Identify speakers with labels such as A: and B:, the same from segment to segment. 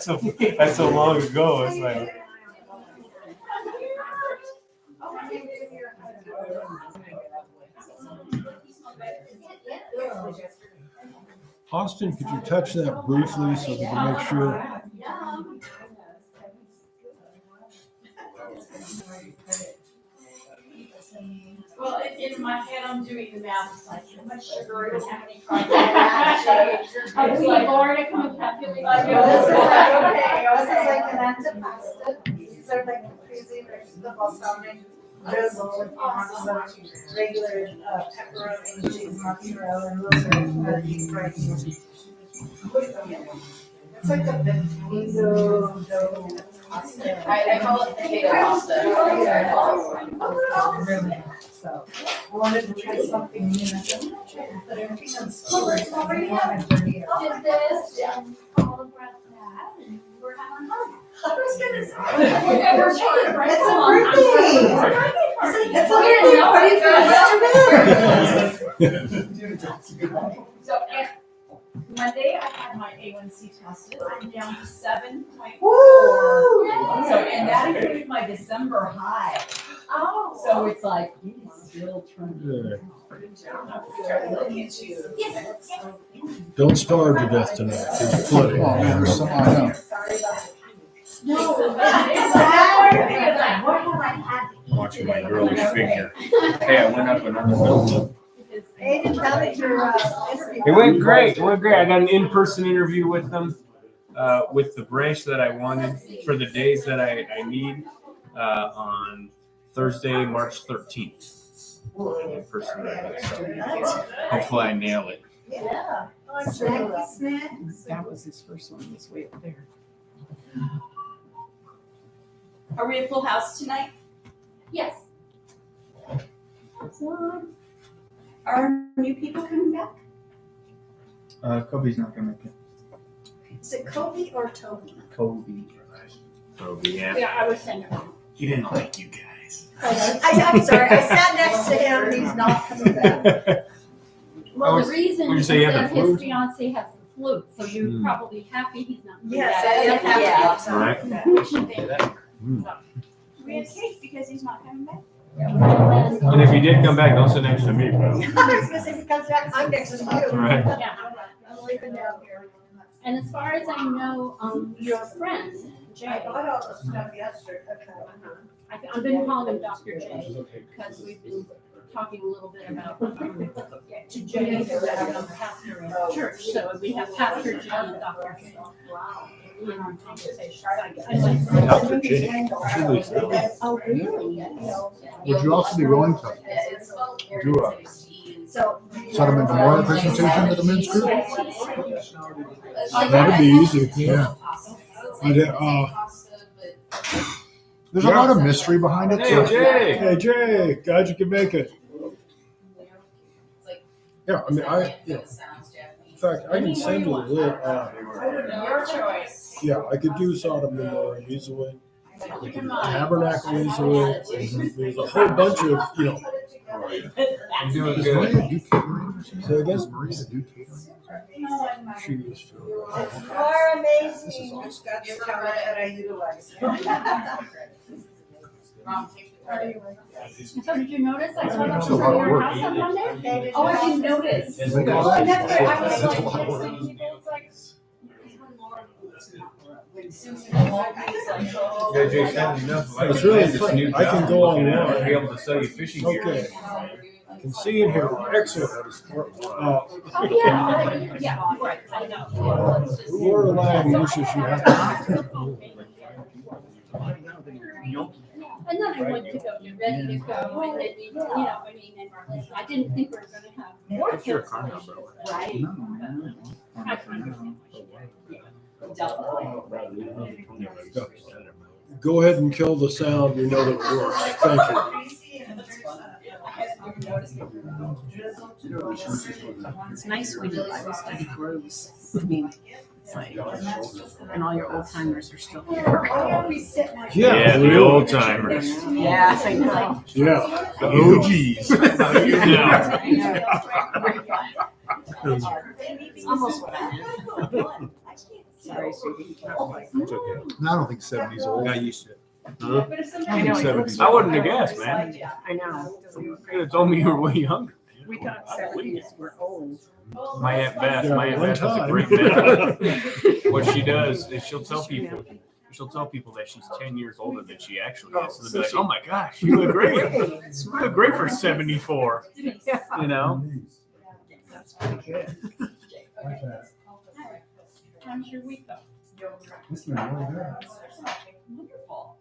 A: That's so long ago. It's like.
B: Austin, could you touch that briefly so we can make sure?
C: Well, in my head, I'm doing the math, it's like, how much sugar and how many carbs.
D: I was like, Lauren, to come and calculate.
C: Like,
E: This is like, okay, this is like an antipasta. These are like crazy vegetable salad. Drizzle if you want some regular pepperoni, cheese, mozzarella, and those are deep fried. It's like a potato dough pasta.
C: I call it potato pasta.
E: Really? So, I wanted to try something new. But everything else.
D: Did this and all of that, and we're having fun.
E: I was gonna say.
D: We're taking a break.
E: It's a birthday. It's a birthday party.
C: So, Monday, I had my A1C tested, I'm down to 7.4.
E: Woo!
C: So, and that included my December high.
D: Oh.
C: So it's like, you can still turn.
B: Yeah.
C: Look at you.
B: Don't starve to death tonight. There's plenty.
F: Oh, man, there's some, I know.
E: Sorry about it.
C: No,
A: Watching my girlish figure. Hey, I went up another building.
E: Aiden, tell me your interview.
A: It went great. It went great. I got an in-person interview with them, with the branch that I wanted for the days that I need on Thursday, March 13th. In-person interview. So hopefully I nail it.
E: Yeah. Snacky snacks.
G: That was his first one, was way up there.
C: Are we a full house tonight?
D: Yes.
C: Are new people coming back?
F: Kobe's not gonna make it.
E: Is it Kobe or Toby?
F: Kobe.
A: So yeah,
D: Yeah, I was saying.
A: he didn't like you guys.
E: I'm sorry, I sat next to him and he's not coming back.
D: Well,
A: was-
D: the reason
A: would you
D: is
A: say you had
D: that
A: the flu?
D: his fiance has the flu, so you're
A: Hmm.
D: probably happy he's not.
E: Yes, I have
C: Yeah.
E: to.
C: We had cake because he's not coming back.
A: And if you did come back, don't sit next to me, bro.
E: I was gonna say, because I'm next to you.
A: Right.
D: Yeah.
E: I'm leaving down here.
D: And as far as I know, your friend,
E: I
D: Jay,
E: bought all the stuff yesterday.
D: I've been calling him Dr. J because we've been talking a little bit about, to Jay, the pastor in the church. So we have Pastor Jay and Dr. J in our conversation.
B: Dr. J.
D: Oh, really?
F: Would you also be willing to do a Sentiment Memorial presentation to the men's group?
B: That'd be easy.
F: Yeah. There's a
B: Yeah.
F: lot of mystery behind it.
A: Hey,
F: So
A: Jay.
B: Hey, Jay, glad you could make it. Yeah, I mean, in fact, I can send you the link.
C: Your choice.
B: Yeah, I could do Sodom and Gomorrah easily. We could do Tabernacle easily. There's a whole bunch of,
A: I'm doing
F: does
A: good.
F: Maria do catering?
B: So I guess-
F: Does Maria do catering?
B: she used to.
E: You are amazing. Just got your talent that I utilize.
D: So did you notice I saw
F: That's
D: them
F: a lot of
D: from your
F: work.
D: house on Monday?
C: Oh, I didn't notice.
F: Is it-
C: Oh, and that's right. I was
F: That's
C: like,
F: a lot of work.
C: texting people, it's like, when Susan and Laura, I was like, oh.
A: Yeah, Jay, sad enough. If I
B: It's
A: could
B: really
A: find this
B: fun.
A: new
B: I can
A: job,
B: go
A: I'm looking at,
B: online.
A: I'd be able to sell you fishing gear.
B: Okay. Can see in here. Excellent.
D: Oh, yeah, right, I know.
B: Laura Lang wishes you happy.
D: And then I went to go get ready to go, and then, I mean, and I didn't think we were gonna have more
A: What's your
D: kids.
A: contact number?
D: Right.
F: No, no.
D: I can understand.
B: Go ahead and kill the sound. We know that it works. Thank you.
G: It's nice when your Bible study grows. I mean, it's like, and all your old timers are still here.
E: Why are we sitting like?
A: Yeah, the
B: really.
A: old timers.
G: Yeah, I know.
B: Yeah.
A: The OGs.
G: It's almost what I am. very sweet.
A: It's okay.
F: No, I don't think 70's old.
A: Got used to it. Huh?
C: But if
G: I
C: somebody.
G: know.
F: 70s.
A: I wouldn't have guessed, man.
G: I know.
A: You could have told me you were way younger.
G: We thought
A: I believe you.
G: 70s were old.
A: My Aunt Beth,
B: Yeah,
A: my Aunt
B: one
A: Beth is a
B: time.
A: great mentor. What she does is she'll tell people that she's 10 years older than she actually is. So they'll be like, oh my gosh, you look great. You look great for 74. You know?
G: That's pretty good.
C: How's your week though? Wonderful.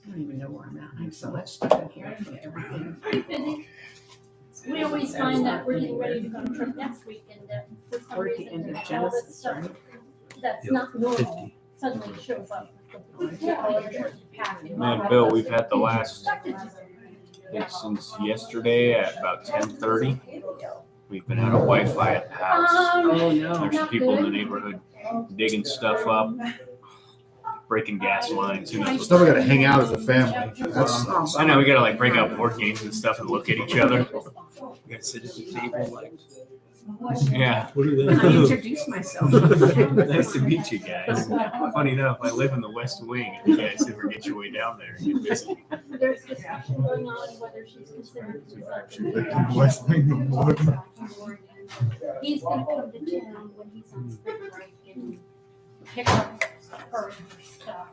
G: I don't even know where I'm at. I have so much stuff in here. I put everything.
D: Pretty busy. We always find that we're getting ready to go on a trip next week and that for some
G: Toward the
D: reason,
G: end of
D: all this
G: Genesis,
D: stuff
G: right?
D: that's not normal suddenly shows up.
A: Man, Bill, we've had the last, since yesterday at about 10:30. We've been out of Wi-Fi at the house.
G: Oh, no.
A: There's some people in the neighborhood digging stuff up, breaking gas lines. Who knows?
F: Still gotta hang out as a family. That's
A: I know we gotta like break out board games and stuff and look at each other.
H: We gotta sit at the table like.
A: Yeah.
G: I introduced myself.
A: Nice to meet you guys. Funny enough, I live in the West Wing. If you guys ever get your way down there, you can visit.
D: There's discussion going on whether she's considered suicide.
F: West Wing Memorial.
D: He's gonna come to town when he's on spring break and pick up her stuff.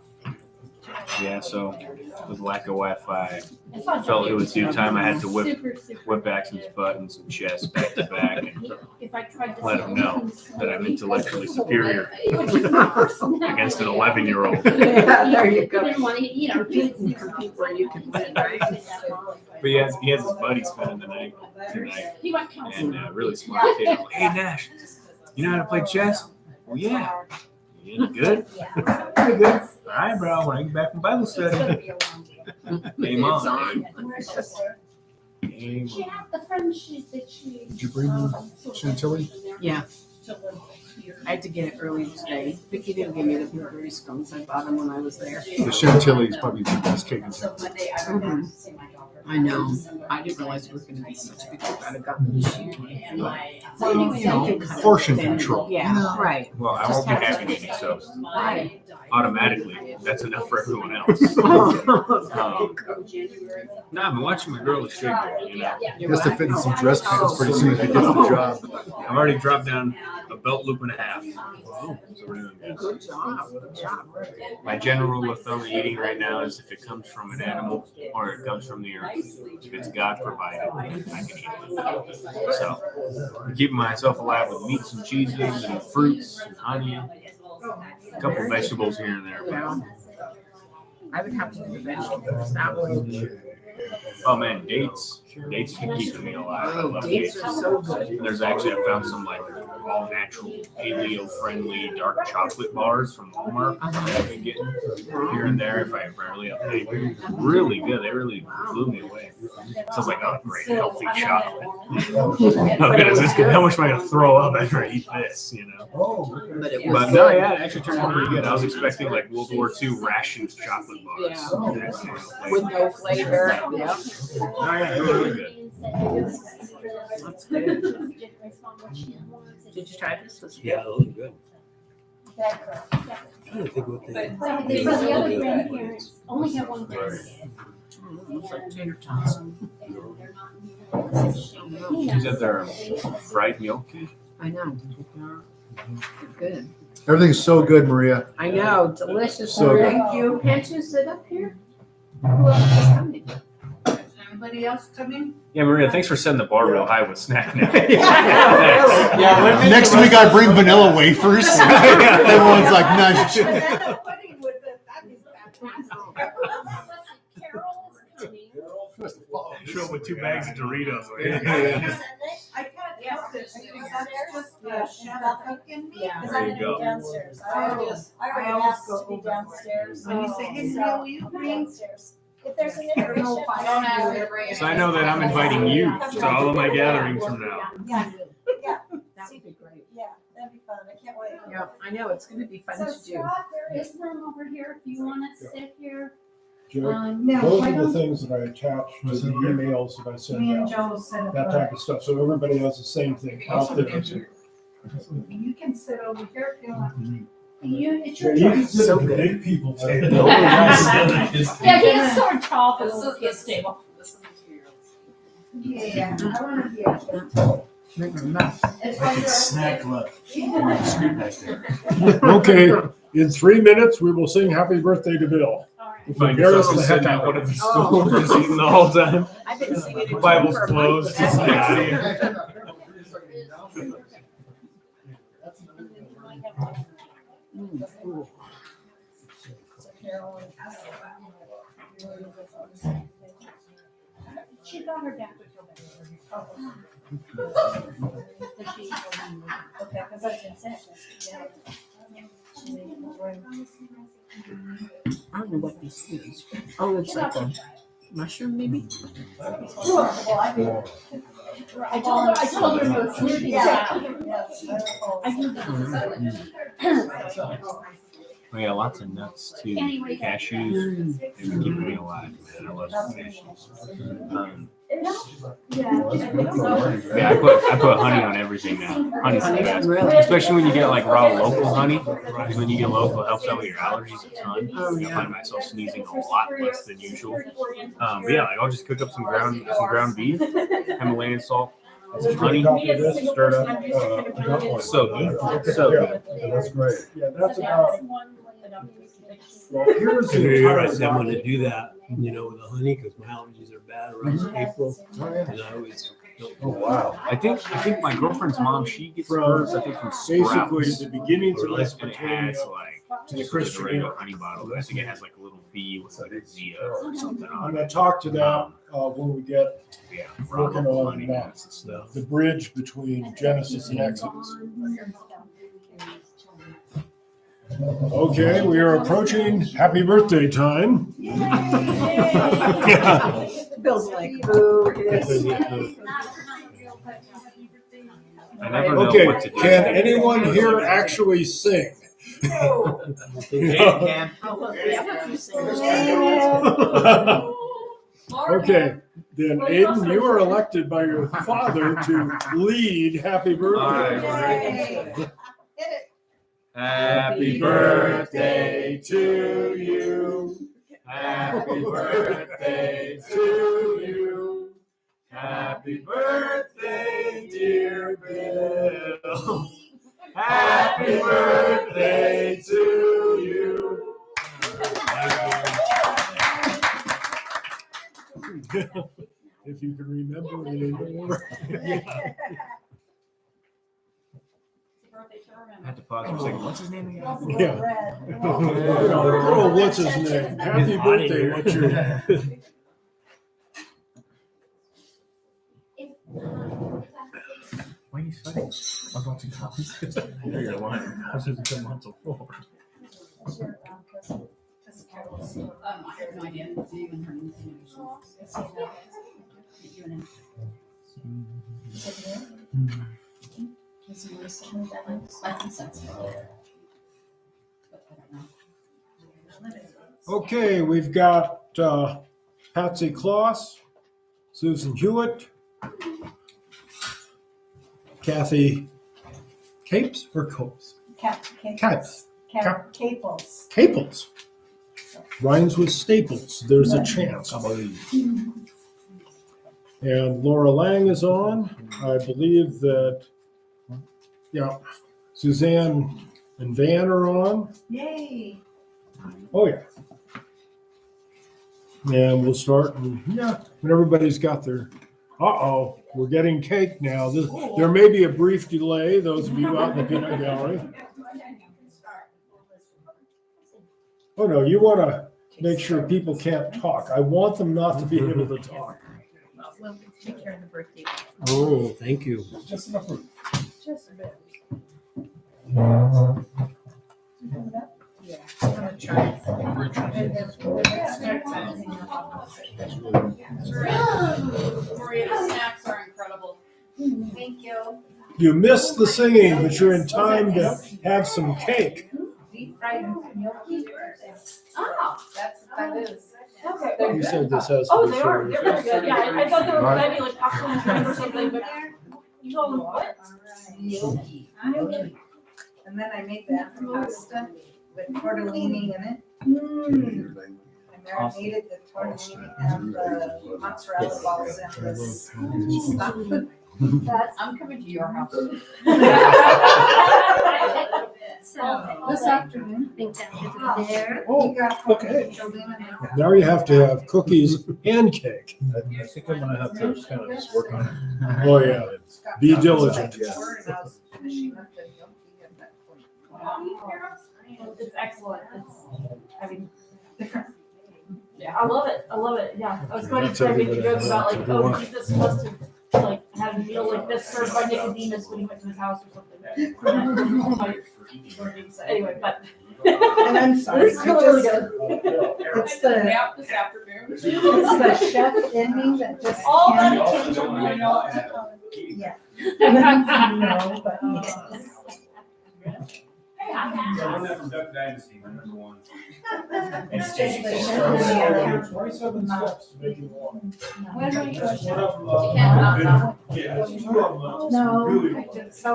A: Yeah, so with lack of Wi-Fi, I felt it was due time. I had to whip Axon's butt and some chest back to back and
D: If I tried to.
A: let him know that I'm intellectually superior
D: Against
A: against an 11-year-old.
G: Yeah, there you go.
D: Didn't want to, you know,
G: You can compete where you can win, right?
A: But he has his buddy spending the night tonight,
D: He went counseling.
A: and really smart kid. I'm like, hey Nash, you know how to play chess? Well, yeah. You good? Pretty good. All right, bro. When I get back from Bible study, game on. Game
D: She
A: on.
D: had the friendship that she.
F: Did you bring Chantilly?
G: Yeah. I had to get it early today. Vicky didn't give me the blueberry scones. I bought them when I was there.
F: The Chantilly is probably the best cake in town.
G: Mhm. I know. I didn't realize it was going to be such a big group. I'd have gotten this year.
F: Portion control.
G: Yeah, right.
A: Well, I won't be having any, so
G: Right.
A: automatically that's enough for everyone else. No, I've been watching my girl is shaking, you know.
F: He has to fit in some dress pants pretty soon if he gets the job.
A: I've already dropped down a belt loop and a half. So we're doing good.
G: Good job. Good job.
A: My general rule of thumb eating right now is if it comes from an animal or it comes from the earth, if it's God provided, I can eat it. So I'm keeping myself alive with meats and cheeses and fruits and honey, a couple of vegetables here and there.
G: Yeah. I would have to do vegetables. That would.
A: Oh man, dates can keep me alive. I
G: Oh,
A: love
G: dates
A: dates.
G: are so good.
A: There's actually, I found some like all natural, paleo friendly dark chocolate bars from Walmart that I've been getting here and there if I rarely update. Really good. They really blew me away. So I was like, oh, great, healthy chocolate. How good is this? How much am I going to throw up after I eat this, you know?
G: But it
A: But
G: was.
A: no, yeah, it actually turned out pretty good. I was expecting like World War II rationed chocolate bars.
G: Yeah.
A: That's the
G: With
A: flavor.
G: no flavor. Yep.
A: Oh, yeah, they were really good.
G: That's good. Did you try this? Was it
H: Yeah, those are good.
D: That girl. Yeah.
H: I don't think what they.
D: But the other grandparents only have one grandparent.
G: Looks like tater tots.
A: Is that their fried milk cake?
G: I know. Good.
F: Everything's so good, Maria.
G: I know. Delicious.
F: So good.
G: Thank you. Can't you sit up here? Who else is coming?
E: Anybody else coming?
A: Yeah, Maria, thanks for setting the bar real high with snack now.
F: Yeah, next week I bring vanilla wafers. Everyone's like, nice.
E: Banana pudding with it, that'd be fantastic.
D: Carol is coming.
A: Show up with 2 bags of Doritos.
E: I can't help it, because that's just the chef cooking me.
G: Yeah.
A: There you go.
I: Downstairs.
E: I always
I: asked
E: go
I: to be
E: over.
I: downstairs.
E: When you say, hey, Neil, will you bring?
I: Downstairs. If there's an
E: I don't know
I: intermission.
E: if I don't ask you to bring it.
A: So I know that I'm inviting you to all of my gatherings from now.
I: Yeah, yeah,
G: That would be great.
I: yeah, that'd be fun. I can't wait.
G: Yeah, I know. It's going to be fun
D: So
G: to do.
D: Scott, there is room over here if you want to sit here.
B: Jack,
D: No,
B: those
D: why
B: are the
D: don't-
B: things that I attach to the emails that I
E: Me
B: send
E: and
B: out.
E: Joe set up
B: That type of stuff. So everybody has the same thing out there. So
E: You can sit over here if you want.
D: It's
B: Yeah,
D: your
B: you can
D: choice.
B: sit at the big people table.
D: Yeah, he's sort of tall for the little kids table.
E: Yeah, I wanna be up there.
H: I could snack left. Scoot back there.
B: Okay, in 3 minutes, we will sing happy birthday to Bill.
A: Find
B: Embarrass
A: yourself
B: the heck
A: sitting
B: out
A: at
B: of
A: one of the
G: Oh.
A: stools, just eating the whole time.
G: I've been singing it
A: Bible's
G: for a
A: closed.
G: month.
A: Just like,
D: She got her dad to feel better.
I: Okay, because I was gonna say, yeah.
G: I don't know what this is. Oh, it's like a mushroom, maybe?
I: Well, I do.
D: I told her to smooth things out. I do
A: we got lots of nuts too.
D: Anyway.
A: Cashews. They keep me alive, man. I love cashews. Yeah, I put honey on everything now. Honey's the best.
G: Really?
A: Especially when you get like raw local honey. Because when you get local, it helps out with your allergies a ton.
G: Oh,
A: I
G: yeah.
A: find myself sneezing a lot less than usual. But yeah, like I'll just cook up some ground beef, Himalayan salt, and some honey, stir it up. So good. So good.
F: Yeah, that's great.
B: Yeah, that's about, well, here's
H: I
B: the
H: knew
B: entire
H: someone to
B: document.
H: do that, you know, with the honey, because my allergies are bad around April. And I always.
F: Oh, wow.
A: I think my girlfriend's mom, she gets
B: From
A: hers, I think from
B: basically
A: Sprouts.
B: the beginnings of
A: And it
B: Mesopotamia
A: has like
B: to the
A: just
B: Christian
A: a regular
B: era.
A: honey bottle. I think it has like a little V with like a Z or something
B: I'm
A: on it.
B: gonna talk to that when we get
A: Yeah, raw
B: working
A: local
B: on
A: honey
B: that.
A: nuts and stuff.
B: the bridge between Genesis and Exodus. Okay, we are approaching happy birthday time.
G: Bill's like, boo.
A: I never know
B: Okay,
A: what to do.
B: can anyone here actually sing? Okay, then Aiden, you are elected by your father to lead happy birthday.
E: Hit it.
A: Happy birthday to you. Happy birthday to you. Happy birthday, dear Bill. Happy birthday to you.
B: If you can remember anymore.
A: I had to pause for a second. What's his name again?
B: Yeah. Oh, what's his name? Happy birthday, what's your name?
A: Why are you sweating? I was watching copies. I know you're lying. I was just come on so full.
D: I have no idea. Not even her name.
B: Okay, we've got Patsy Kloss, Susan Hewitt, Kathy Capes or Copes? Capes.
E: Caples.
B: Caples. Rhymes with staples. There's a chance. And Laura Lang is on. I believe that, yeah, Suzanne and Van are on.
E: Yay.
B: Oh, yeah. And we'll start, yeah, when everybody's got their, uh-oh, we're getting cake now. There may be a brief delay, those of you out in the peanut gallery. Oh, no, you want to make sure people can't talk. I want them not to be able to talk.
G: Well, take care of the birthday.
H: Oh, thank you.
B: Just enough room.
E: Just a bit.
D: Maria, the snacks are incredible.
E: Thank you.
B: You missed the singing, but you're in time to have some cake.
E: Deep fried gnocchi.
D: Oh,
E: That is.
B: You said this has
D: Oh,
B: to be
D: they are.
B: served.
D: They're really good. Yeah, I thought they were maybe like popcorn and shrimp or something, but
C: You call them what?
E: Gnocchi. And then I make that pasta with tortellini in it. I marinated the tortellini and the mozzarella balls in this stuff.
C: I'm coming to your house.
D: So,
E: This afternoon.
D: I think that is there.
B: Oh,
E: We got
B: okay.
E: tortellini.
B: Now you have to have cookies and cake.
F: I think I'm gonna have to kind of just work on it.
B: Oh, yeah. Be diligent.
C: It's excellent. I mean, different. Yeah, I love it. I love it. Yeah. I was going to try to make a joke about like, oh, Jesus must have like had a meal like this served by Nicodemus when he went to his house or something. So anyway, but
E: And I'm sorry,
C: it's really good.
E: it's the,
C: Nap this afternoon.
E: it's the chef in me that just
C: All
E: can't.
C: unintentional, you know.
E: Yeah. No, but yes.
A: Duck Dynasty, number one.
E: It's just the chef in me.
B: 27 steps to making one.
C: When are you going to-
B: Yeah, two of them.
E: No,
B: Really
E: I just so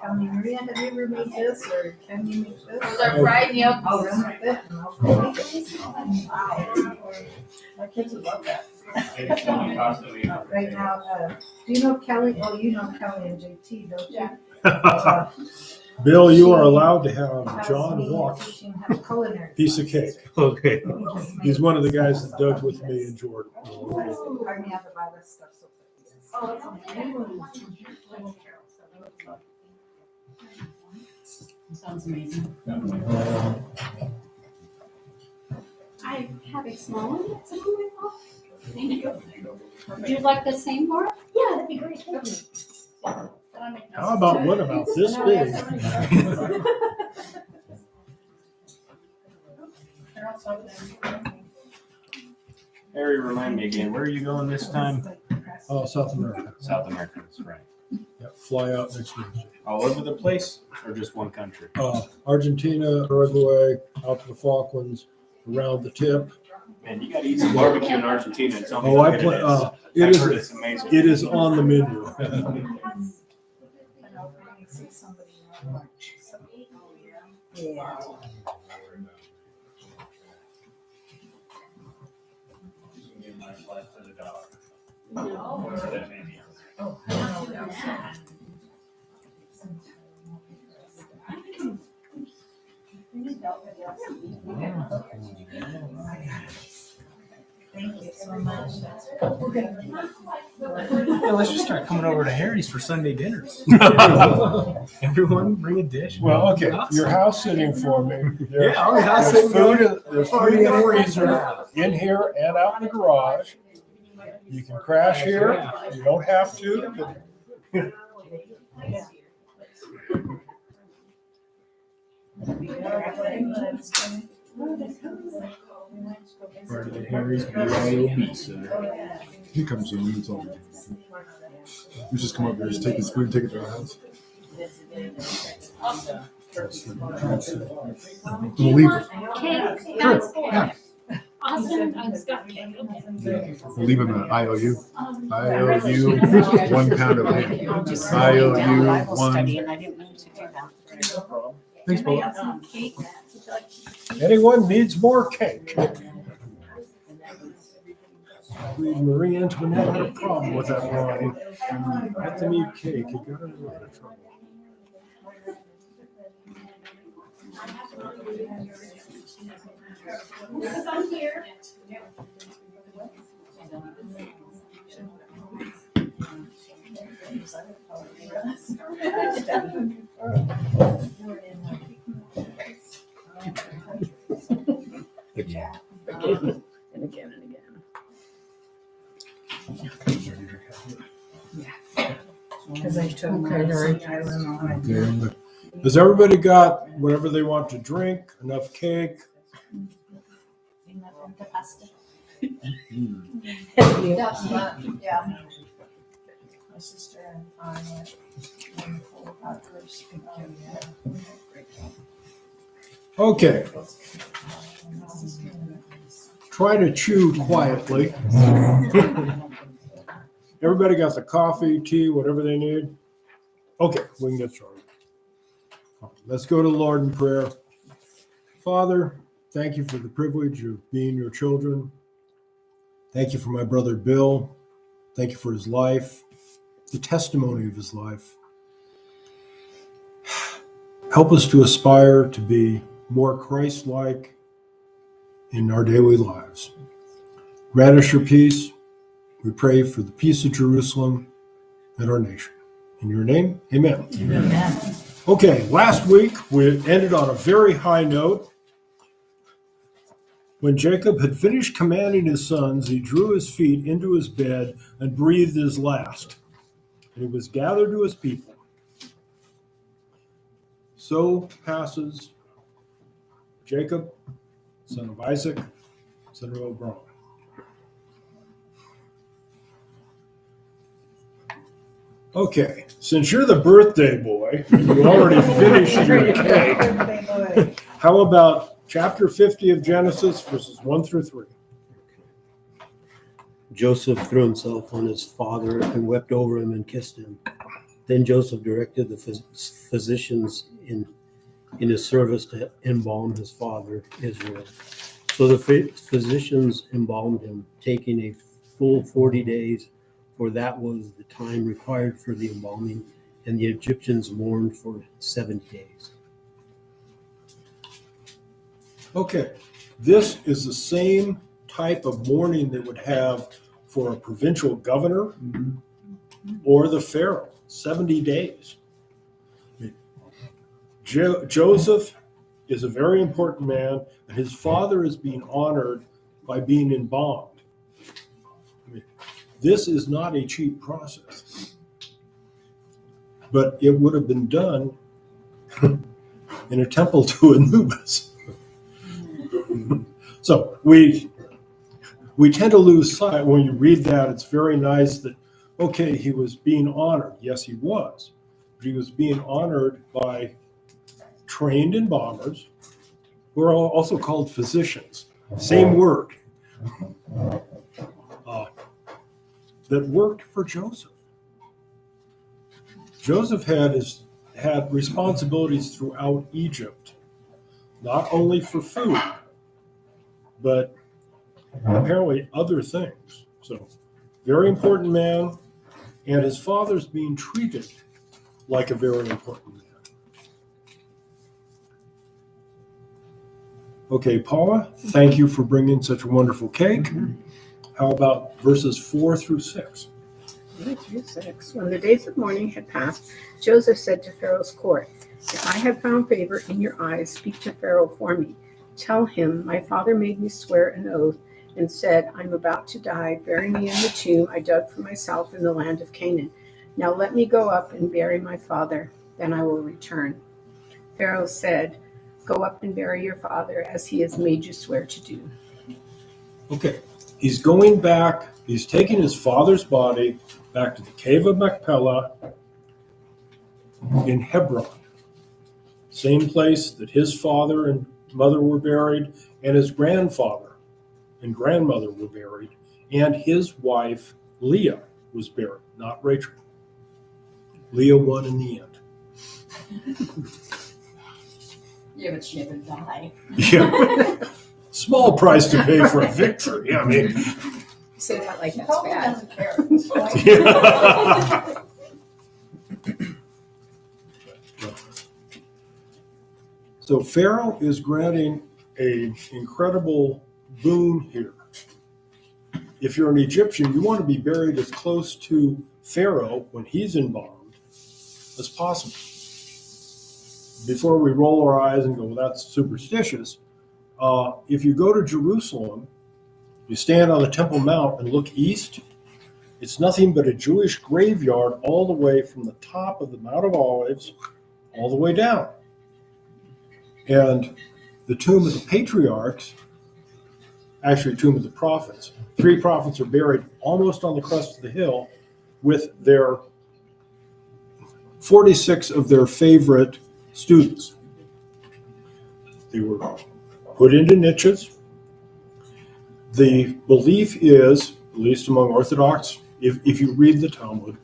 E: tell me, Maria, have you ever made this or can you make this?
C: They're fried yolk.
E: I'll run with it and I'll make it. My kids would love that. Right now, do you know Kelly? Oh, you know Kelly and JT, don't you?
B: Bill, you are allowed to have John walk
E: Teaching how to culinary.
B: piece of cake.
H: Okay.
B: He's one of the guys that dug with me in Jordan.
E: Pardon me, I have to buy this stuff.
G: Sounds amazing.
D: I have a small one. That's in my box. Thank you. Would you like the same, Laura?
C: Yeah, that'd be great. Thank you.
B: How about one about this big?
A: Harry, remind me again, where are you going this time?
B: Oh, South America.
A: South America, that's right.
B: Yep, fly out next week.
A: All over the place or just one country?
B: Argentina, Uruguay, out to the Falklands, around the tip.
A: Man, you gotta eat some barbecue in Argentina and tell me
B: Oh,
A: how
B: I
A: good
B: play.
A: it is.
B: It
A: I've heard
B: is.
A: it's amazing.
B: It is on the menu.
E: Yeah. Thank you so much.
H: Yeah, let's just start coming over to Harry's for Sunday dinners. Everyone bring a dish.
B: Well, okay, your house sitting for me. There's-
H: Yeah, our house
B: there's
H: sitting
B: food
H: going.
B: in- There's food in the freezer, in here and out in the garage. You can crash here. You don't have to. but-
A: Part of the Harry's BYOB, so.
F: He comes in, it's all. We just come up here, just take his food, take it to our house. We'll leave it.
D: Cake.
F: Sure, yeah.
D: Awesome. I've got cake. Okay.
F: We'll leave him at IOU. IOU, 1 pound of ham. IOU,
G: Bible
F: one.
G: study, and I didn't mean to do that.
F: Thanks,
D: Anybody
F: Paul.
D: else want cake? Would you like
B: Anyone needs more cake? Marie Antoinette had a problem with that line. Let them eat cake. It got her in a lot of trouble.
C: Come here.
G: Again and again and again.
E: Because I took my Tylenol.
F: Okay,
B: Has everybody got whatever they want to drink? Enough cake?
E: Yeah. My sister and I went wonderful about hers.
B: Okay. try to chew quietly. Everybody got the coffee, tea, whatever they need? Okay, we can get started. Let's go to the Lord in prayer. Father, thank you for the privilege of being your children. Thank you for my brother Bill. Thank you for his life, the testimony of his life. Help us to aspire to be more Christ-like in our daily lives. Grant us your peace. We pray for the peace of Jerusalem and our nation. In your name, amen.
C: Amen.
B: Okay, last week we ended on a very high note. When Jacob had finished commanding his sons, he drew his feet into his bed and breathed his last. And he was gathered to his people. So passes Jacob, son of Isaac, son of Abraham. Okay, since you're the birthday boy, and you already finished your cake, how about chapter 50 of Genesis, verses 1 through 3?
J: Joseph threw himself on his father and wept over him and kissed him. Then Joseph directed the physicians in his service to embalm his father, Israel. So the physicians embalmed him, taking a full 40 days, for that was the time required for the embalming, and the Egyptians mourned for 70 days.
B: Okay, this is the same type of mourning they would have for a provincial governor or the pharaoh, 70 days. Joseph is a very important man, and his father is being honored by being embalmed. This is not a cheap process, but it would have been done in a temple to Anubis. So we tend to lose sight when you read that. It's very nice that, okay, he was being honored. Yes, he was. But he was being honored by trained embalmers, who are also called physicians. Same word. That worked for Joseph. Joseph had responsibilities throughout Egypt, not only for food, but apparently other things. So, very important man, and his father's being treated like a very important man. Okay, Paula, thank you for bringing such a wonderful cake. How about verses 4 through 6?
G: 4 through 6. When the days of mourning had passed, Joseph said to Pharaoh's court, "If I have found favor in your eyes, speak to Pharaoh for me. Tell him, my father made me swear an oath and said, I'm about to die. Bury me in the tomb I dug for myself in the land of Canaan. Now let me go up and bury my father, then I will return." Pharaoh said, "Go up and bury your father as he has made you swear to do."
B: Okay, he's going back, he's taking his father's body back to the cave of Machpelah in Hebron. Same place that his father and mother were buried, and his grandfather and grandmother were buried, and his wife Leah was buried, not Rachel. Leah won in the end.
I: Yeah, but she didn't die.
B: Yeah. Small price to pay for a victory. I mean,
G: You say that like
I: She
G: that's
I: probably
G: bad.
I: doesn't care.
B: yeah. So Pharaoh is granting an incredible boon here. If you're an Egyptian, you want to be buried as close to Pharaoh when he's embalmed as possible. Before we roll our eyes and go, well, that's superstitious. If you go to Jerusalem, you stand on the Temple Mount and look east, it's nothing but a Jewish graveyard all the way from the top of the Mount of Olives all the way down. And the tomb of the patriarchs, actually tomb of the prophets, 3 prophets are buried almost on the crest of the hill with their 46 of their favorite students. They were put into niches. The belief is, at least among Orthodox, if you read the Talmud,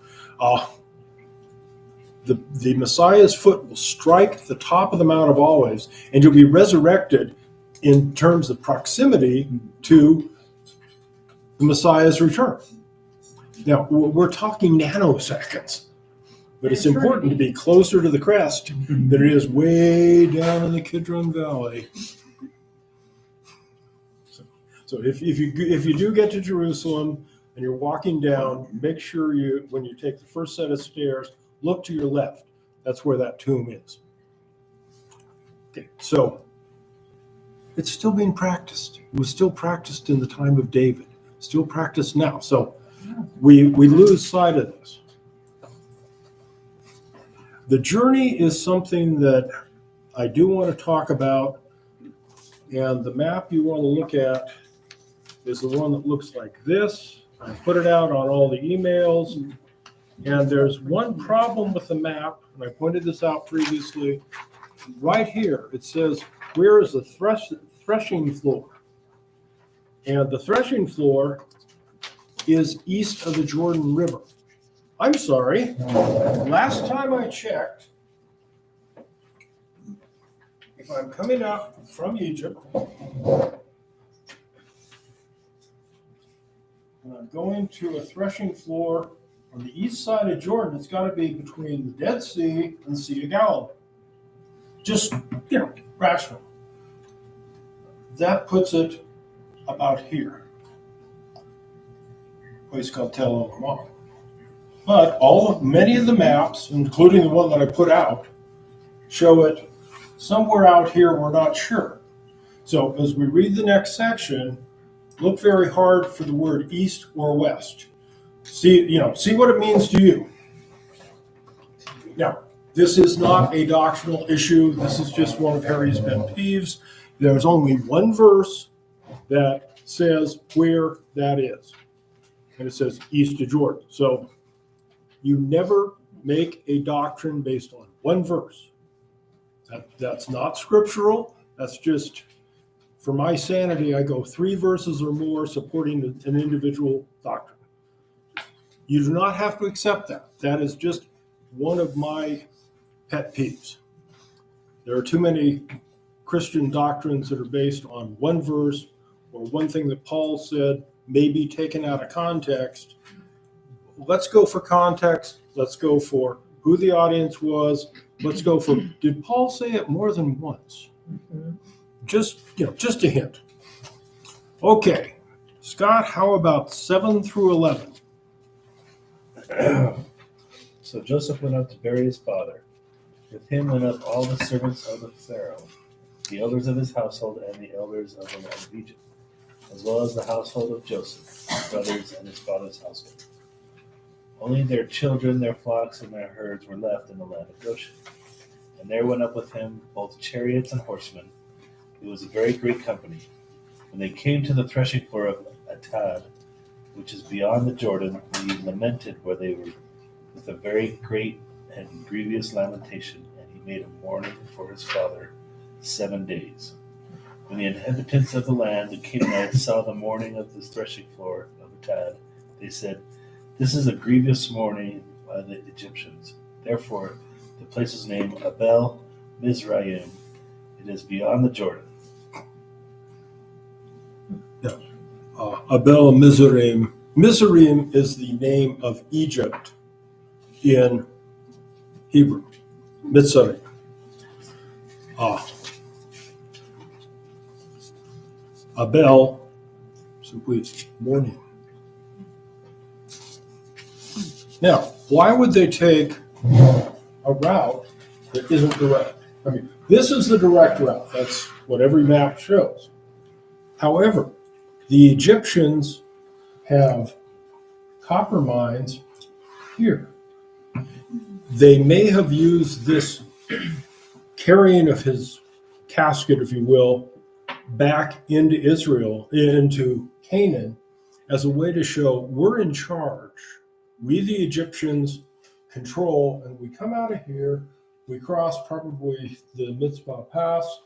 B: the Messiah's foot will strike the top of the Mount of Olives, and you'll be resurrected in terms of proximity to the Messiah's return. Now, we're talking nanoseconds, but it's important to be closer to the crest than it is way down in the Kidron Valley. So if you do get to Jerusalem and you're walking down, make sure when you take the first set of stairs, look to your left. That's where that tomb is. Okay, so it's still being practiced. It was still practiced in the time of David, still practiced now. So we lose sight of this. The journey is something that I do want to talk about, and the map you want to look at is the one that looks like this. I put it out on all the emails, and there's one problem with the map, and I pointed this out previously. Right here, it says, where is the threshing floor? And the threshing floor is east of the Jordan River. I'm sorry, last time I checked, if I'm coming up from Egypt, and I'm going to a threshing floor on the east side of Jordan, it's got to be between the Dead Sea and the Sea of Galilee. Just, rational. That puts it about here. A place called Tel El. But many of the maps, including the one that I put out, show it somewhere out here, we're not sure. So as we read the next section, look very hard for the word east or west. See what it means to you. Now, this is not a doctrinal issue. This is just one of Harry's pet peeves. There's only one verse that says where that is. And it says east of Jordan. So you never make a doctrine based on one verse. That's not scriptural. That's just, for my sanity, I go 3 verses or more supporting an individual doctrine. You do not have to accept that. That is just one of my pet peeves. There are too many Christian doctrines that are based on one verse or one thing that Paul said may be taken out of context. Let's go for context. Let's go for who the audience was. Let's go for, did Paul say it more than once? Just a hint. Okay, Scott, how about 7 through 11?
K: So Joseph went up to bury his father. With him went up all the servants of the Pharaoh, the elders of his household, and the elders of the land of Egypt, as well as the household of Joseph, his brothers, and his father's household. Only their children, their flocks, and their herds were left in the land of Goshen. And there went up with him both chariots and horsemen. It was a very great company. When they came to the threshing floor of Atad, which is beyond the Jordan, he lamented where they were with a very great and grievous lamentation, and he made a mourning for his father 7 days. When the inhabitants of the land, the Canaanites, saw the mourning of the threshing floor of Atad, they said, "This is a grievous mourning by the Egyptians." Therefore, the place is named Abel Mizraim. It is beyond the Jordan.
B: Abel Mizraim. Mizraim is the name of Egypt in Hebrew. Mitzrayim. Abel, simply mourning. Now, why would they take a route that isn't direct? I mean, this is the direct route. That's what every map shows. However, the Egyptians have copper mines here. They may have used this carrying of his casket, if you will, back into Israel, into Canaan, as a way to show we're in charge. We, the Egyptians, control, and we come out of here, we cross probably the Mitzvah Pass,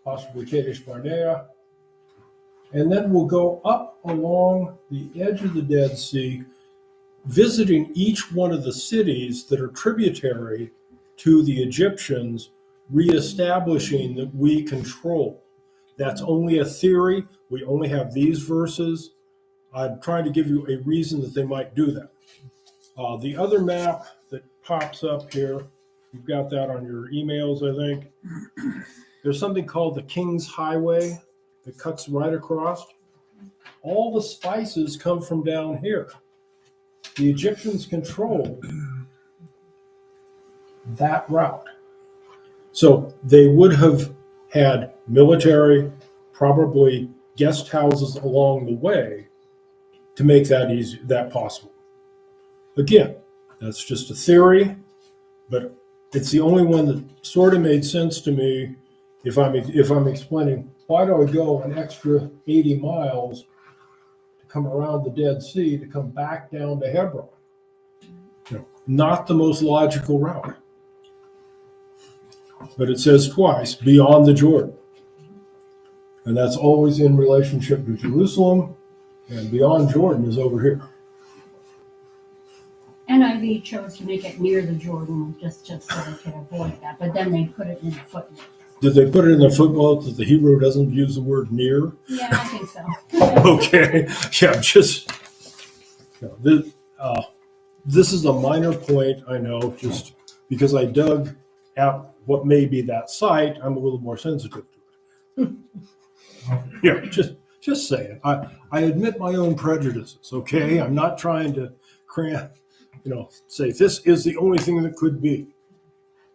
B: possibly Kadesh Barnea, And then we'll go up along the edge of the Dead Sea, visiting each one of the cities that are tributary to the Egyptians, reestablishing that we control. That's only a theory. We only have these verses. I'm trying to give you a reason that they might do that. The other map that pops up here, you've got that on your emails, I think. There's something called the King's Highway that cuts right across. All the spices come from down here. The Egyptians controlled that route. So they would have had military, probably guest houses along the way to make that easy, that possible. Again, that's just a theory, but it's the only one that sort of made sense to me if I'm explaining why do I go an extra 80 miles to come around the Dead Sea to come back down to Hebron? You know, not the most logical route. But it says twice, beyond the Jordan. And that's always in relationship to Jerusalem, and beyond Jordan is over here.
D: NIV chose to make it near the Jordan just so they could avoid that, but then they put it in the footnote.
B: Did they put it in the footnote that the Hebrew doesn't use the word near?
D: Yeah, I think so.
B: Okay, yeah, just, you know, this is a minor point, I know, just because I dug out what may be that site, I'm a little more sensitive to it. Yeah, just saying. I admit my own prejudices, okay? I'm not trying to say this is the only thing that could be.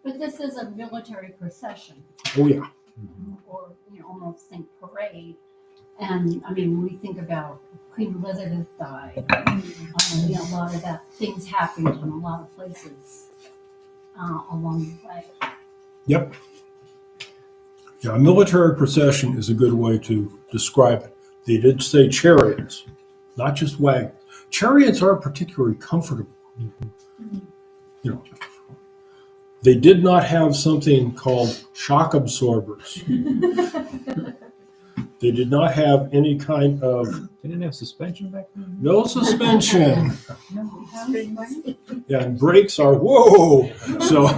D: But this is a military procession,
B: Oh, yeah.
D: or almost think parade. And I mean, when we think about Queen Elizabeth died, a lot of that things happened in a lot of places along the way.
B: Yep. Yeah, a military procession is a good way to describe it. They did say chariots, not just wagons. Chariots are particularly comfortable. You know, they did not have something called shock absorbers. They did not have any kind of.
A: They didn't have suspension back then?
B: No suspension. Yeah, and brakes are whoa. So,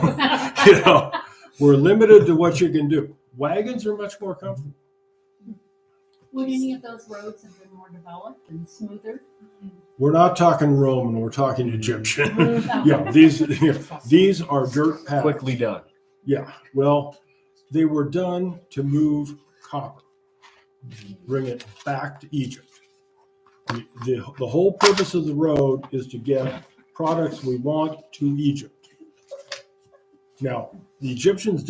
B: we're limited to what you can do. Wagons are much more comfortable.
D: Would any of those roads have been more developed and smoother?
B: We're not talking Roman, we're talking Egyptian. Yeah, these are dirt paths.
A: Quickly done.
B: Yeah, well, they were done to move copper, bring it back to Egypt. The whole purpose of the road is to get products we want to Egypt. Now, the Egyptians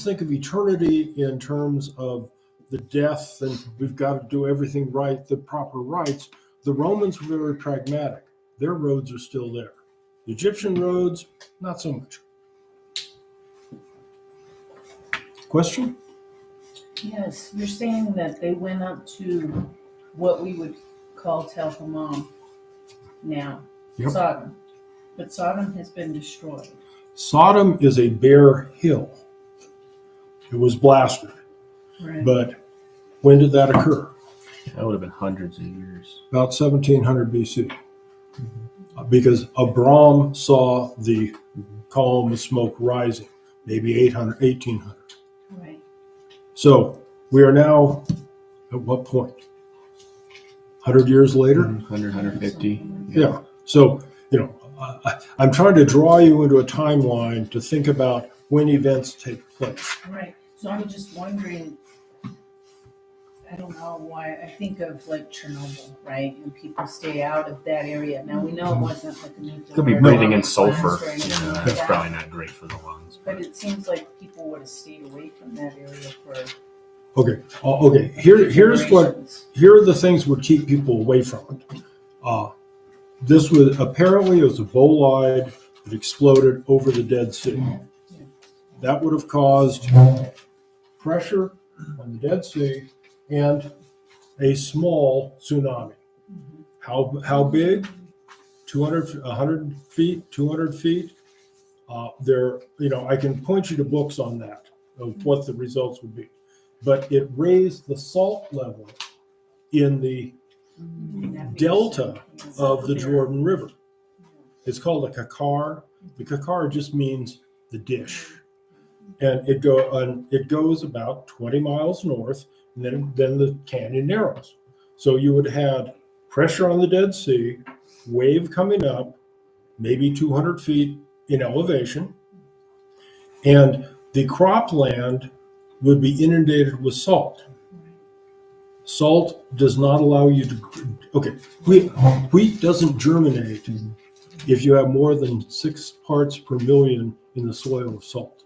B: think of eternity in terms of the death and we've got to do everything right, the proper rites. The Romans were very pragmatic. Their roads are still there. The Egyptian roads, not so much. Question?
L: Yes, you're saying that they went up to what we would call Tel Hammam now,
B: Yep.
L: Sodom. But Sodom has been destroyed.
B: Sodom is a bare hill. It was blasted.
L: Right.
B: But when did that occur?
A: That would have been hundreds of years.
B: About 1700 BC. Because Abram saw the column of smoke rising, maybe 1800.
L: Right.
B: So we are now at what point? 100 years later?
A: 100, 150.
B: Yeah. So, I'm trying to draw you into a timeline to think about when events take place.
L: Right. So I'm just wondering, I don't know why I think of like Chernobyl, right? And people stay out of that area. Now we know it wasn't like a nuclear.
A: Could be breathing in sulfur.
L: blast or anything like
A: That's
L: that.
A: probably not great for the lungs.
L: But it seems like people would have stayed away from that area for
B: Okay. Okay. Here are the things that would keep people away from it. This was apparently it was a bolide that exploded over the Dead Sea. That would have caused pressure on the Dead Sea and a small tsunami. How big? 200, 100 feet, 200 feet. I can point you to books on that of what the results would be. But it raised the salt level in the delta of the Jordan River. It's called a kakar. The kakar just means the dish. And it goes about 20 miles north, and then the canyon narrows. So you would have pressure on the Dead Sea, wave coming up, maybe 200 feet in elevation, and the cropland would be inundated with salt. Salt does not allow you to, okay, wheat doesn't germinate if you have more than 6 parts per million in the soil of salt.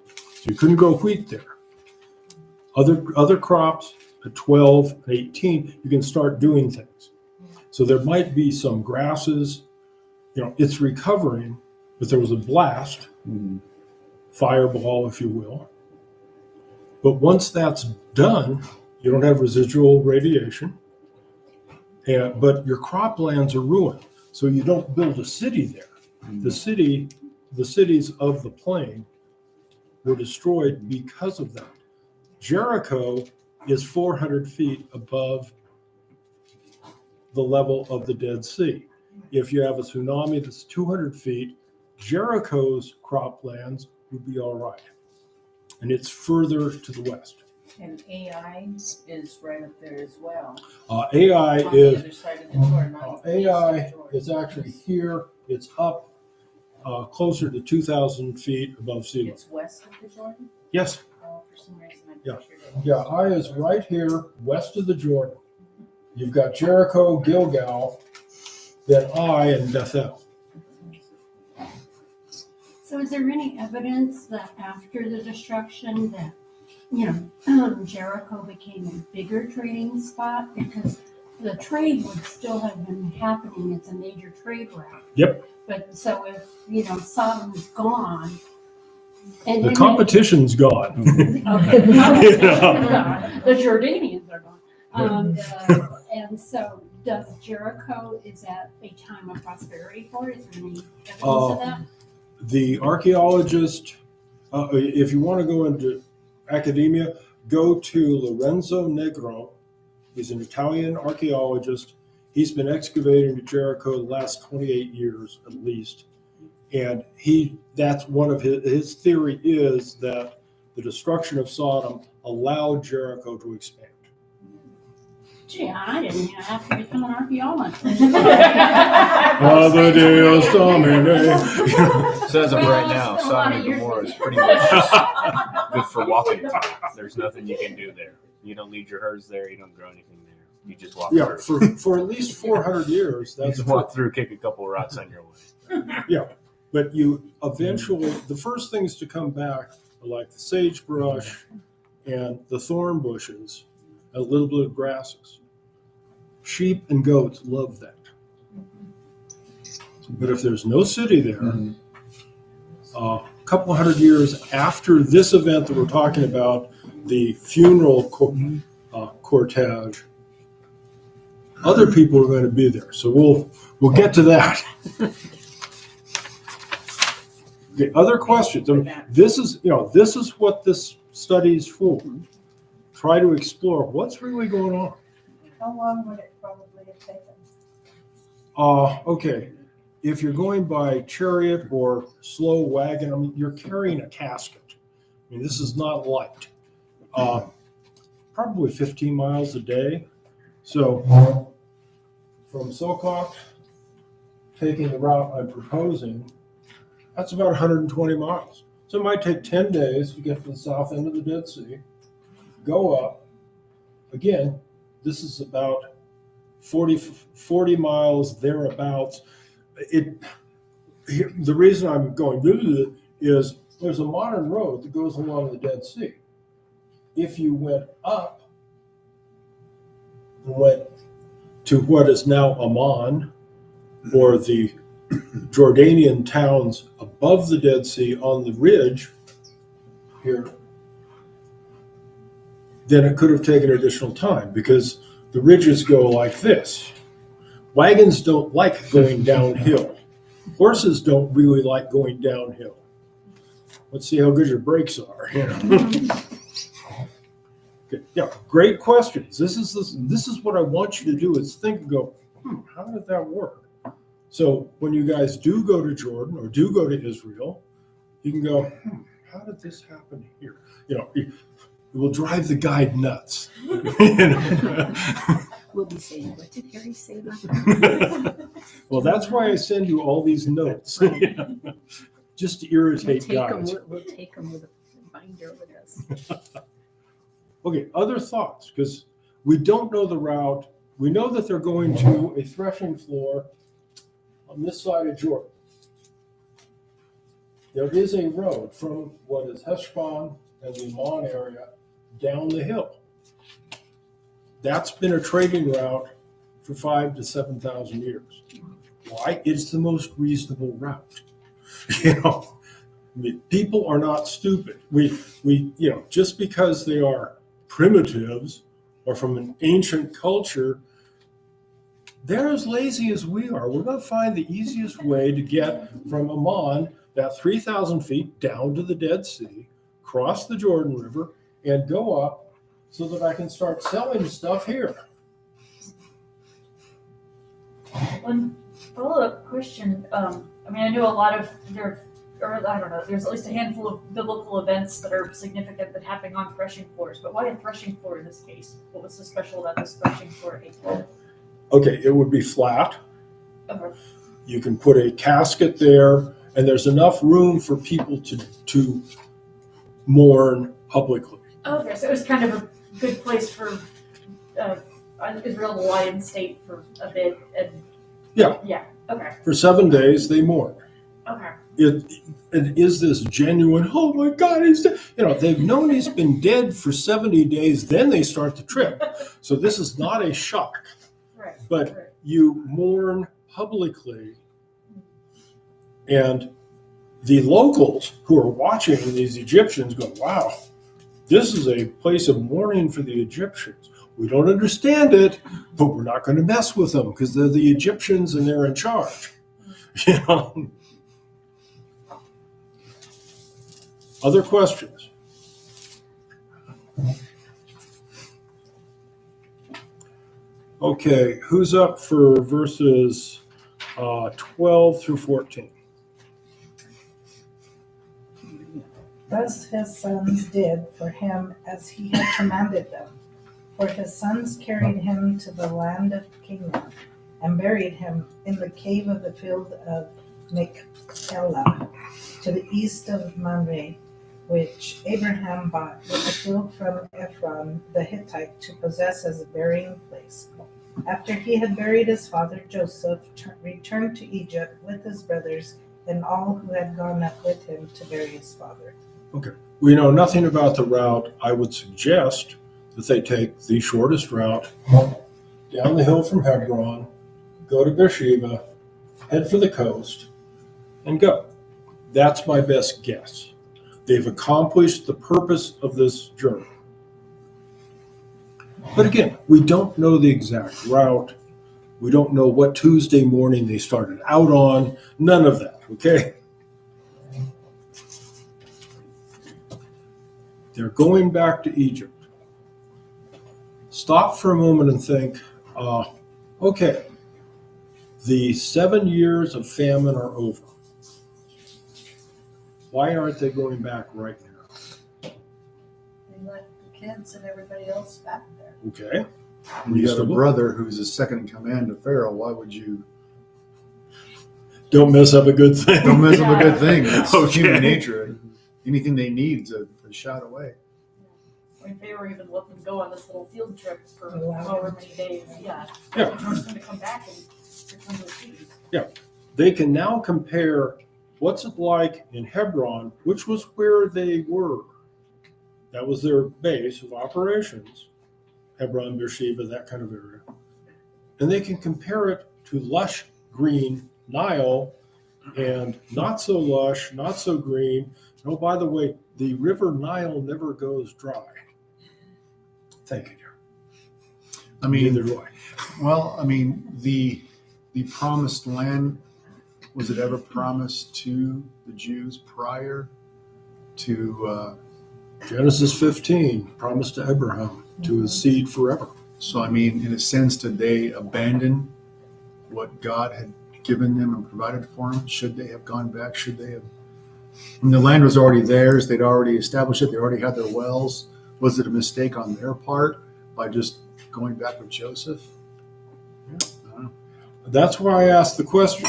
B: So you couldn't grow wheat there. Other crops at 12, 18, you can start doing things. So there might be some grasses, it's recovering, but there was a blast, fireball, if you will. But once that's done, you don't have residual radiation, but your croplands are ruined. So you don't build a city there. The cities of the plain were destroyed because of that. Jericho is 400 feet above the level of the Dead Sea. If you have a tsunami that's 200 feet, Jericho's croplands would be all right. And it's further to the west.
L: And AI is right up there as well.
B: AI
L: On the other side of the Jordan, not the east of
B: AI
L: Jordan.
B: is actually here. It's up closer to 2,000 feet above sea level.
L: It's west of the Jordan?
B: Yes.
L: Oh, for some reason I
B: Yeah.
L: pictured it.
B: Yeah, Ai is right here west of the Jordan. You've got Jericho, Gilgal, then Ai and Bethel.
D: So is there any evidence that after the destruction that, Jericho became a bigger trading spot? Because the trade would still have been happening. It's a major trade route.
B: Yep.
D: But so if, Sodom is gone. And
B: The competition's gone.
D: Okay. The Jordanians are gone. And so does Jericho, is that a time of prosperity for it? Is there any evidence of that?
B: The archaeologist, if you want to go into academia, go to Lorenzo Negro. He's an Italian archaeologist. He's been excavating Jericho the last 28 years at least. And that's one of his theory is that the destruction of Sodom allowed Jericho to expand.
D: Gee, I didn't have to become an archaeologist.
B: Other day,
A: So as of right now,
D: Well, it's been a lot
A: Sodom
D: of
A: and
D: years.
A: Gomorrah is pretty much just good for walking. There's nothing you can do there. You don't lead your herds there. You don't grow anything there. You just walk
B: Yeah,
A: through.
B: for at least 400 years,
A: You
B: that's
A: just walk through, kick a couple of rocks on your way.
B: Yeah, but you eventually, the first things to come back are like the sagebrush and the thorn bushes, a little bit of grasses. Sheep and goats love that. But if there's no city there, a couple hundred years after this event that we're talking about, the funeral cortege, other people are going to be there. So we'll get to that. Okay, other questions? I mean, this is what this study is for. Try to explore what's really going on.
E: How long would it probably have taken?
B: Okay. If you're going by chariot or slow wagon, I mean, you're carrying a casket. I mean, this is not light. Probably 15 miles a day. So from Sokok, taking the route I'm proposing, that's about 120 miles. So it might take 10 days to get to the south end of the Dead Sea, go up. Again, this is about 40 miles thereabouts. The reason I'm going to is there's a modern road that goes along the Dead Sea. If you went up and went to what is now Amman, or the Jordanian towns above the Dead Sea on the ridge here, then it could have taken additional time because the ridges go like this. Wagons don't like going downhill. Horses don't really like going downhill. Let's see how good your brakes are. Okay, Yeah, great questions. This is what I want you to do is think and go, how did that work? So when you guys do go to Jordan or do go to Israel, you can go, how did this happen here? It will drive the guide nuts.
G: We'll be saying, what did Harry say about that?
B: Well, that's why I send you all these notes, just to irritate guys.
G: We'll take them with a binder with us.
B: Okay, other thoughts, because we don't know the route. We know that they're going to a threshing floor on this side of Jordan. There is a road from what is Heshbon and the Ammon area down the hill. That's been a trading route for 5,000 to 7,000 years. Why? It's the most reasonable route. People are not stupid. We just because they are primitives or from an ancient culture, they're as lazy as we are. We're going to find the easiest way to get from Ammon, that 3,000 feet down to the Dead Sea, cross the Jordan River, and go up so that I can start selling stuff here.
C: One follow-up question. I know a lot of there's at least a handful of biblical events that are significant that happen on threshing floors. But why a threshing floor in this case? What was so special about this threshing floor?
B: Okay, it would be flat.
C: Okay.
B: You can put a casket there, and there's enough room for people to mourn publicly.
C: Okay, so it was kind of a good place for Israel to lie in state for a bit. And yeah. Okay.
B: For 7 days, they mourn.
C: Okay.
B: Is this genuine? Oh my God, he's dead. They've known he's been dead for 70 days, then they start the trip. So this is not a shock.
C: Right.
B: But you mourn publicly, and the locals who are watching these Egyptians go, wow, this is a place of mourning for the Egyptians. We don't understand it, but we're not going to mess with them because they're the Egyptians and they're in charge. Other questions? Okay, who's up for verses 12 through 14?
E: Thus his sons did for him as he had commanded them. For his sons carried him to the land of Canaan and buried him in the cave of the field of Machpelah, to the east of Mamre, which Abraham bought with a field from Ephron the Hittite to possess as a burying place. After he had buried his father, Joseph returned to Egypt with his brothers and all who had gone up with him to bury his father.
B: Okay. We know nothing about the route. I would suggest that they take the shortest route down the hill from Hebron, go to Beersheba, head for the coast, and go. That's my best guess. They've accomplished the purpose of this journey. But again, we don't know the exact route. We don't know what Tuesday morning they started out on. None of that, okay? They're going back to Egypt. Stop for a moment and think, okay, the 7 years of famine are over. Why aren't they going back right now?
I: They left the kids and everybody else back there.
B: Okay.
F: When you got a brother who's a second in command to Pharaoh, why would you?
B: Don't mess up a good thing.
F: Don't mess up a good thing. It's
B: Okay.
F: human nature. Anything they need is a shot away.
C: If they were even letting them go on this little field trip for however many days, yeah.
B: Yeah.
C: They're just going to come back and return to the cities.
B: They can now compare what's it like in Hebron, which was where they were. That was their base of operations. Hebron, Beersheba, that kind of area. And they can compare it to lush green Nile and not so lush, not so green. Oh, by the way, the river Nile never goes dry. Thank you, Jerry.
F: I mean,
B: Neither do I.
F: well, I mean, the promised land, was it ever promised to the Jews prior to
B: Genesis 15, promise to Abraham, to his seed forever.
F: So, I mean, in a sense, did they abandon what God had given them and provided for them? Should they have gone back? Should they have? When the land was already theirs, they'd already established it, they already had their wells. Was it a mistake on their part by just going back with Joseph? I don't know.
B: That's why I asked the question,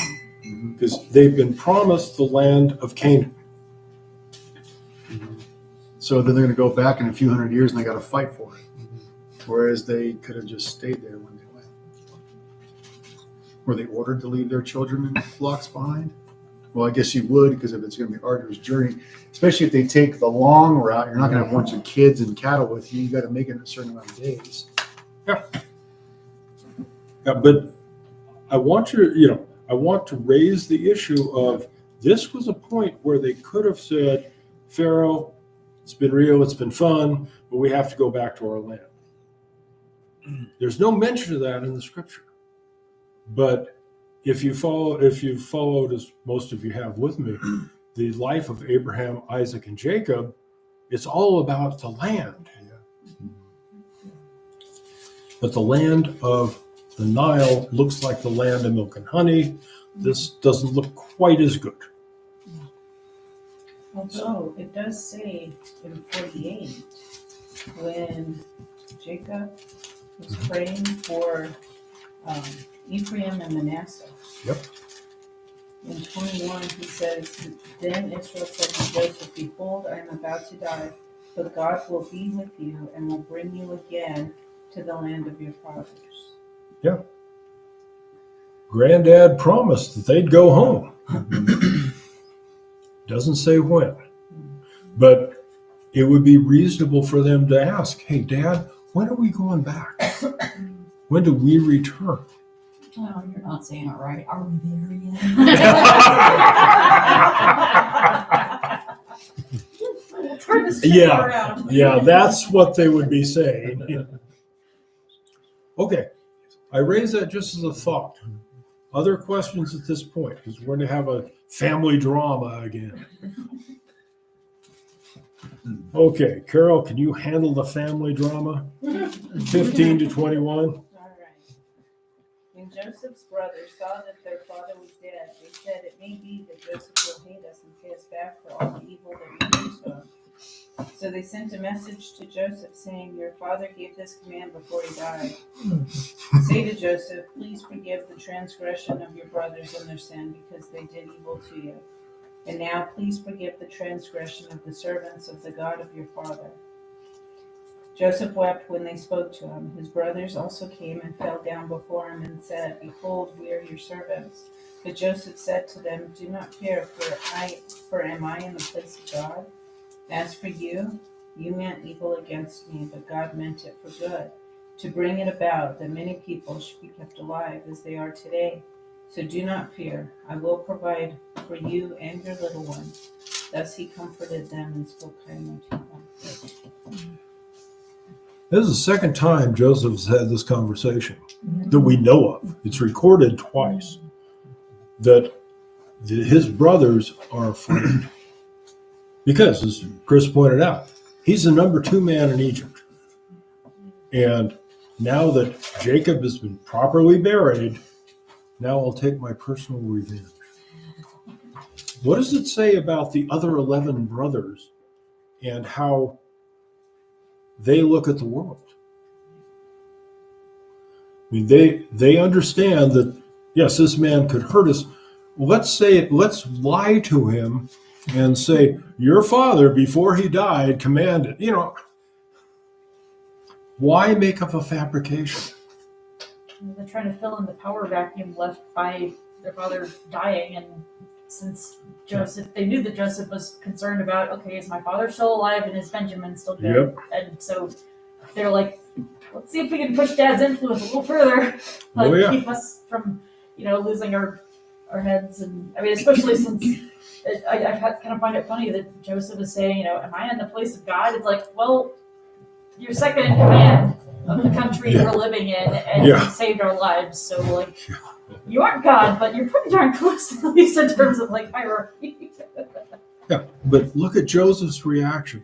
B: because they've been promised the land of Canaan.
F: So then they're going to go back in a few hundred years and they got to fight for it. Whereas they could have just stayed there when they went. Were they ordered to leave their children in flocks behind? Well, I guess you would, because if it's going to be an arduous journey, especially if they take the long route, you're not going to have a bunch of kids and cattle with you. You got to make it in a certain amount of days.
B: Yeah, but I want to raise the issue of this was a point where they could have said, Pharaoh, it's been real, it's been fun, but we have to go back to our land. There's no mention of that in the scripture. But if you've followed, as most of you have with me, the life of Abraham, Isaac, and Jacob, it's all about the land. But the land of the Nile looks like the land of milk and honey. This doesn't look quite as good.
L: Although it does say in 48, when Jacob was praying for Ephraim and Manasseh.
B: Yep.
L: In 21, he says, Then Israel said to Joseph, Behold, I am about to die, but God will be with you and will bring you again to the land of your fathers.
B: Yeah. Granddad promised that they'd go home. Doesn't say when. But it would be reasonable for them to ask, hey, Dad, when are we going back? When do we return?
I: Oh, you're not saying it right. Are we there yet?
B: Yeah, that's what they would be saying. Okay, I raise that just as a thought. Other questions at this point, because we're going to have a family drama again. Okay, Carol, can you handle the family drama? 15 to 21.
L: All right. When Joseph's brothers saw that their father was dead, they said, It may be that Joseph will hate us and pay us back for all the evil that we did to him. So they sent a message to Joseph saying, Your father gave this command before he died. Say to Joseph, Please forgive the transgression of your brothers and their sin, because they did evil to you. And now please forgive the transgression of the servants of the God of your father. Joseph wept when they spoke to him. His brothers also came and fell down before him and said, Behold, we are your servants. But Joseph said to them, Do not fear, for am I in the place of God? As for you, you meant evil against me, but God meant it for good, to bring it about that many people should be kept alive as they are today. So do not fear, I will provide for you and your little ones. Thus he comforted them and spoke kindly to them.
B: This is the second time Joseph's had this conversation that we know of. It's recorded twice that his brothers are afraid. Because, as Chris pointed out, he's the number 2 man in Egypt. And now that Jacob has been properly buried, now I'll take my personal revenge. What does it say about the other 11 brothers and how they look at the world? I mean, they understand that, yes, this man could hurt us. Well, let's lie to him and say, your father, before he died, commanded. Why make up a fabrication?
C: They're trying to fill in the power vacuum left by their father dying, and since they knew that Joseph was concerned about, okay, is my father still alive and is Benjamin still good? Yep. And so they're like, let's see if we can push Dad's influence a little further, keep us from, losing our heads. And I mean, especially since I kind of find it funny that Joseph is saying, am I in the place of God? It's like, well, you're second in command of the country we're living in, and you saved our lives. So, you aren't God, but you're pretty darn close, at least in terms of hierarchy.
B: Yeah, but look at Joseph's reaction.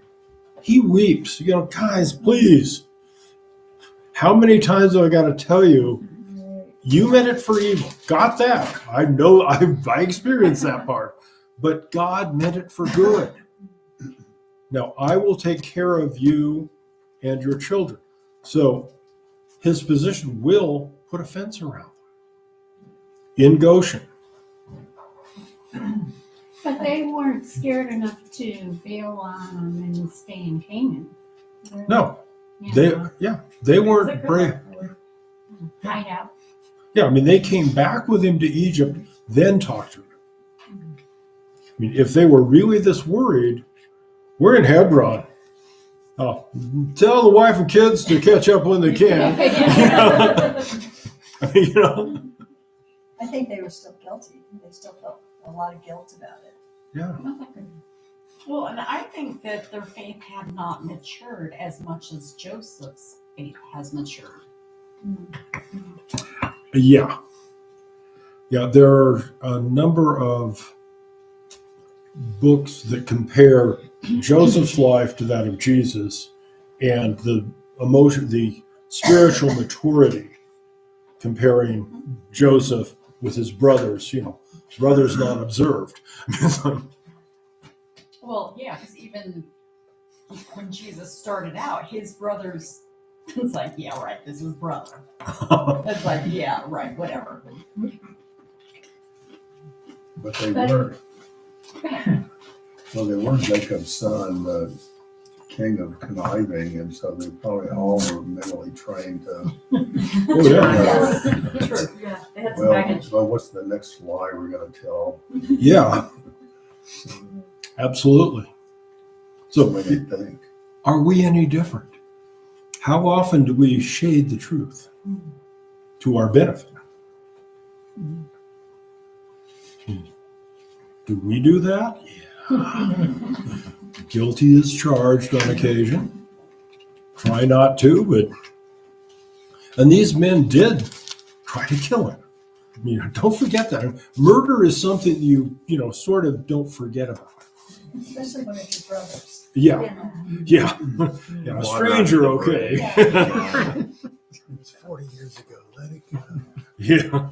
B: He weeps. Guys, please. How many times do I got to tell you, you meant it for evil? Got that. I know, I experienced that part. But God meant it for good. Now, I will take care of you and your children. So his position will put a fence around them in Goshen.
D: But they weren't scared enough to bail on them and stay in Canaan.
B: No,
D: You know,
B: they weren't brave.
D: hide out.
B: Yeah, I mean, they came back with him to Egypt, then talked to him. I mean, if they were really this worried, we're in Hebron. Oh, tell the wife and kids to catch up when they can. You know?
I: I think they were still guilty. They still felt a lot of guilt about it.
B: Yeah.
I: Well, and I think that their faith had not matured as much as Joseph's faith has matured.
B: Yeah. Yeah, there are a number of books that compare Joseph's life to that of Jesus and the spiritual maturity comparing Joseph with his brothers, brothers not observed.
I: Well, yeah, because even when Jesus started out, his brothers, it's like, yeah, right, this is brother. It's like, yeah, right, whatever.
M: But they weren't. Well, they weren't Jacob's son, the king of conniving, and so they probably all were mentally trained to.
B: Oh, yeah.
I: True. Yeah, they had some baggage.
M: Well, what's the next lie we're going to tell?
B: Yeah, absolutely. So,
M: What do you think?
B: are we any different? How often do we shade the truth to our benefit? Do we do that? Yeah. Guilty as charged on occasion. Try not to, but. And these men did try to kill him. Don't forget that. Murder is something you sort of don't forget about.
I: Especially when it's your brothers.
B: Yeah. Yeah. A stranger, okay.
F: It's 40 years ago. Let it go.
B: Yeah.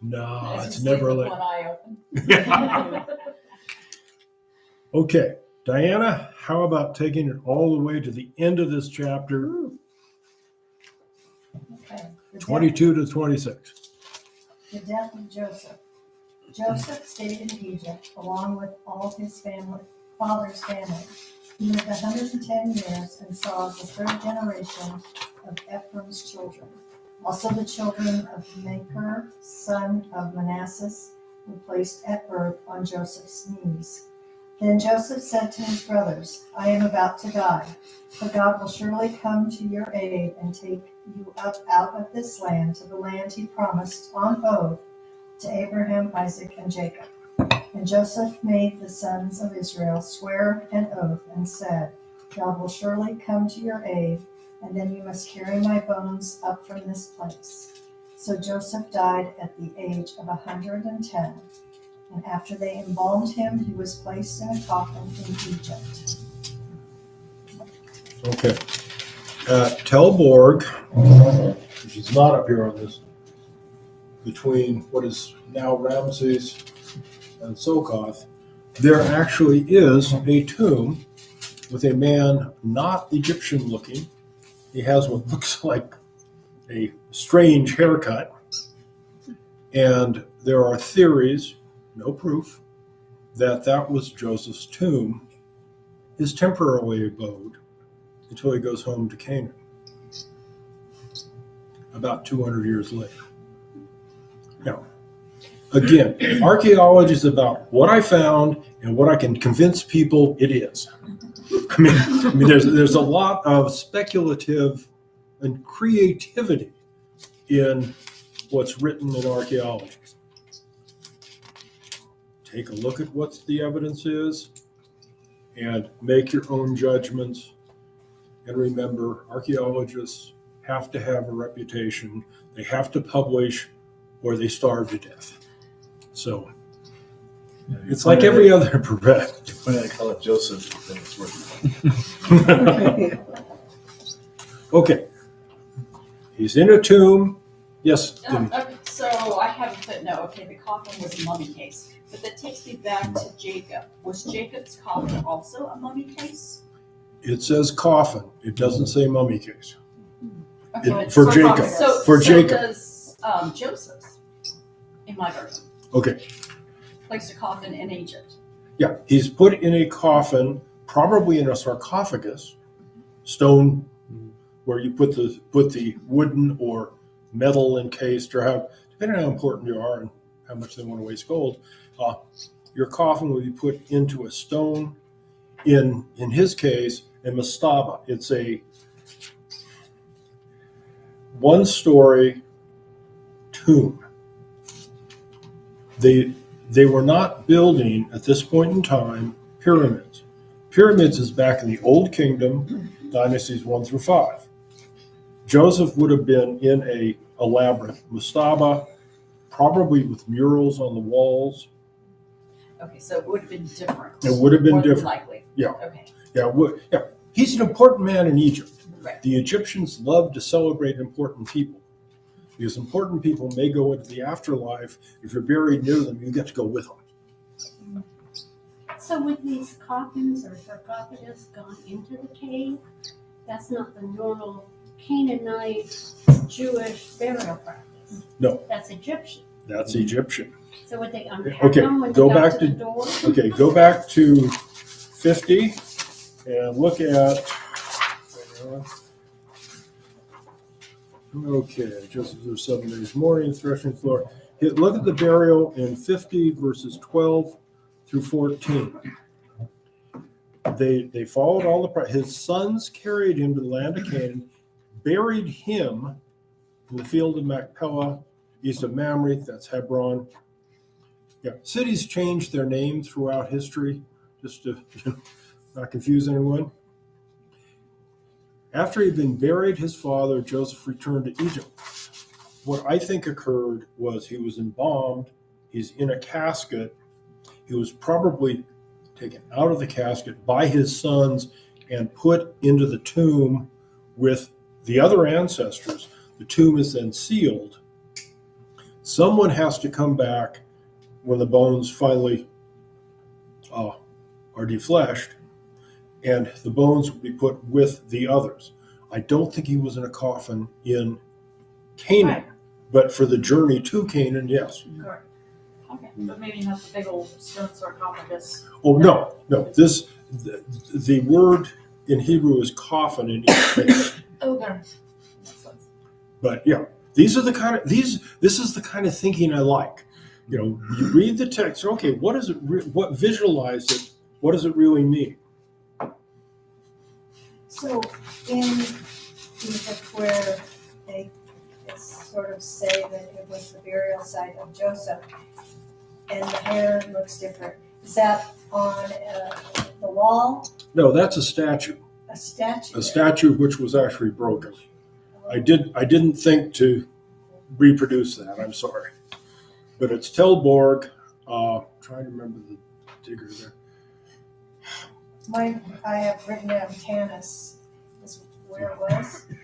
B: No,
I: As
B: it's
I: you sleep
B: never
I: with
B: late.
I: one eye open.
B: Yeah. Okay, Diana, how about taking it all the way to the end of this chapter,
E: Okay.
B: 22 to 26?
E: The death of Joseph. Joseph stayed in Egypt along with all his father's family. He lived 110 years and saw the third generation of Ephraim's children. Also the children of Machir, son of Manasseh, were placed at birth on Joseph's knees. Then Joseph said to his brothers, I am about to die, but God will surely come to your aid and take you up out of this land to the land he promised on oath to Abraham, Isaac, and Jacob. And Joseph made the sons of Israel swear an oath and said, God will surely come to your aid, and then you must carry my bones up from this place. So Joseph died at the age of 110. And after they embalmed him, he was placed in a coffin in Egypt.
B: Okay. Tel Borg, which is not up here on this, between what is now Ramses and Sokoth, there actually is a tomb with a man not Egyptian looking. He has what looks like a strange haircut. And there are theories, no proof, that was Joseph's tomb, his temporary abode, until he goes home to Canaan, about 200 years later. Now, again, archaeology is about what I found and what I can convince people it is. I mean, there's a lot of speculative and creativity in what's written in archaeology. Take a look at what the evidence is and make your own judgments. And remember, archaeologists have to have a reputation. They have to publish or they starve to death. So, It's like every other bread.
K: If I call it Joseph, then it's worth it.
B: Okay. He's in a tomb. Yes. Denise?
I: Okay, so I have a footnote. Okay, the coffin was a mummy case, but that takes me back to Jacob. Was Jacob's coffin also a mummy case?
B: It says coffin. It doesn't say mummy case.
I: Okay, but
B: For Jacob. For Jacob.
I: Does Joseph's in my version.
B: Okay.
I: Placed a coffin in Egypt.
B: Yeah. He's put in a coffin, probably in a sarcophagus, stone, where you put the wooden or metal encased, or how, depending on how important you are and how much they want to waste gold, your coffin will be put into a stone. In his case, a mastaba. It's a one-story tomb. They were not building at this point in time pyramids. Pyramids is back in the Old Kingdom, dynasties 1 through 5. Joseph would have been in a elaborate mastaba, probably with murals on the walls.
I: Okay, so it would have been different.
B: It would have been
I: more than
B: different.
I: Likely.
B: Yeah.
I: Okay.
B: Yeah. He's an important man in Egypt.
I: Right.
B: The Egyptians love to celebrate important people because important people may go into the afterlife. If you're buried near them, you get to go with them.
D: So would these coffins or sarcophagus gone into the cave? That's not the normal Canaanite Jewish burial practice.
B: No.
D: That's Egyptian.
B: That's Egyptian.
D: So would they unpack
B: Okay,
D: them when
B: go
D: they got
B: back
D: to the
B: to-
D: door?
B: Okay, go back to 50 and look at. Okay, just as 7 days morning, threshing floor. Look at the burial in 50 verses 12 through 14. They followed all his sons carried him to the land of Canaan, buried him in the field of Machpelah, east of Mamre, that's Hebron. Yeah, cities changed their name throughout history, just to not confuse anyone. After he'd been buried, his father, Joseph, returned to Egypt. What I think occurred was he was embalmed, he's in a casket, he was probably taken out of the casket by his sons and put into the tomb with the other ancestors. The tomb is then sealed. Someone has to come back when the bones finally are defleshed, and the bones will be put with the others. I don't think he was in a coffin in Canaan,
C: Right.
B: but for the journey to Canaan, yes.
C: Correct. Okay, but maybe not the big old stone sarcophagus.
B: Oh, no. The word in Hebrew is coffin in each case.
C: Okay.
B: But yeah, this is the kind of thinking I like. You know, you read the text, okay, what does it, what visualize it, what does it really mean?
E: So in Egypt where they sort of say that it was the burial site of Joseph and the hair looks different, is that on the wall,
B: No, that's a statue.
E: a statue?
B: A statue which was actually broken. I didn't think to reproduce that, I'm sorry. But it's Tel Borg, trying to remember the digger there.
E: Mine, I have written down Tanis is where it was. And